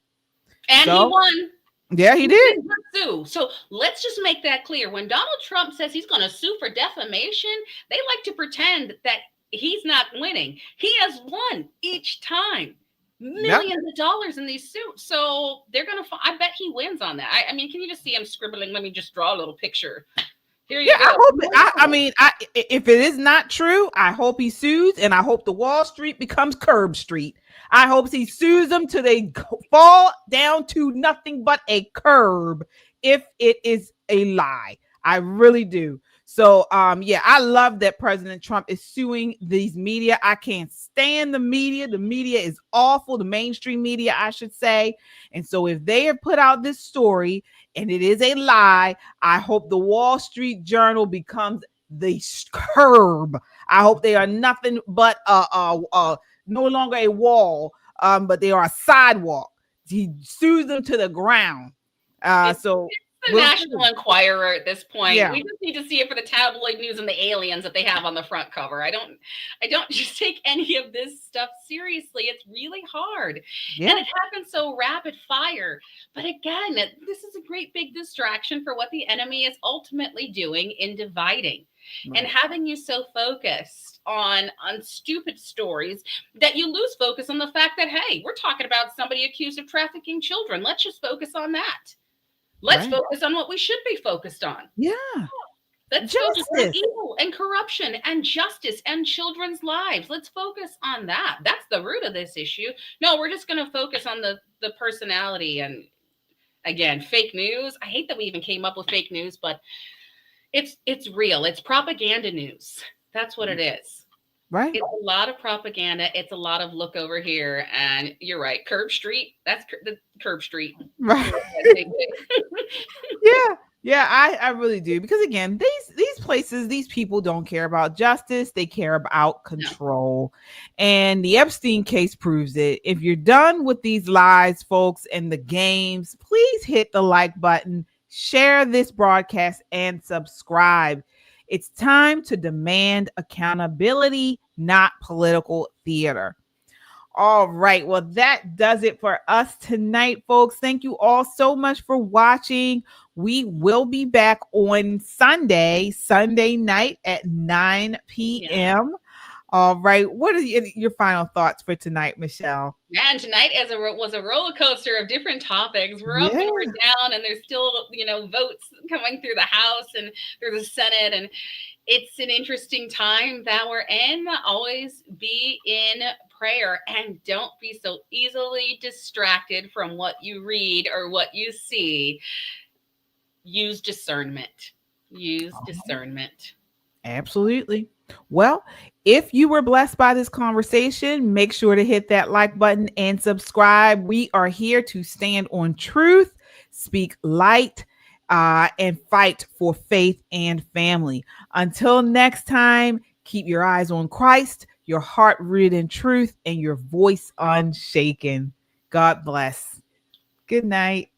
And he won. Yeah, he did. Sue. So let's just make that clear. When Donald Trump says he's going to sue for defamation, they like to pretend that he's not winning. He has won each time. millions of dollars in these suits. So they're going to, I bet he wins on that. I mean, can you just see him scribbling? Let me just draw a little picture. Here you go. I hope if it is not true, I hope he sues, and I hope the Wall Street becomes Curb Street. I hope he sues them till they fall down to nothing but a curb if it is a lie. I really do. So, I love that President Trump is suing these media. I can't stand the media. The media is awful. The mainstream media, I should say. And so if they have put out this story and it is a lie, I hope the Wall Street Journal becomes the curb. I hope they are nothing but no longer a wall, but they are a sidewalk. He sues them to the ground. The National Enquirer at this point. Yeah. We just need to see it for the tabloid news and the aliens that they have on the front cover. I don't just take any of this stuff seriously. It's really hard. Yeah. And it happens so rapid fire. But again, this is a great big distraction for what the enemy is ultimately doing in dividing. Right. And having you so focused on stupid stories that you lose focus on the fact that, hey, we're talking about somebody accused of trafficking children. Let's just focus on that. Let's focus on what we should be focused on. Yeah. Let's focus on evil and corruption and justice and children's lives. Let's focus on that. That's the root of this issue. No, we're just going to focus on the personality. And again, fake news. I hate that we even came up with fake news, but it's real. It's propaganda news. That's what it is. Right. It's a lot of propaganda. It's a lot of look over here. And you're right. Curb Street. That's the Curb Street. Right. Yeah, I really do. Because again, these places, these people don't care about justice. They care about control. No. And the Epstein case proves it. If you're done with these lies, folks, and the games, please hit the like button, share this broadcast, and subscribe. It's time to demand accountability, not political theater. All right. Well, that does it for us tonight, folks. Thank you all so much for watching. We will be back on Sunday night at 9 p.m. Yeah. All right. What are your final thoughts for tonight, Michelle? Man, tonight was a roller coaster of different topics. We're up and we're down, and there's still, votes coming through the House and through the Senate. And it's an interesting time that we're in. Always be in prayer and don't be so easily distracted from what you read or what you see. Use discernment. Discernment. Absolutely. Well, if you were blessed by this conversation, make sure to hit that like button and subscribe. We are here to stand on truth, speak light, and fight for faith and family. Until next time, keep your eyes on Christ, your heart rooted in truth, and your voice unshaken. God bless. Good night.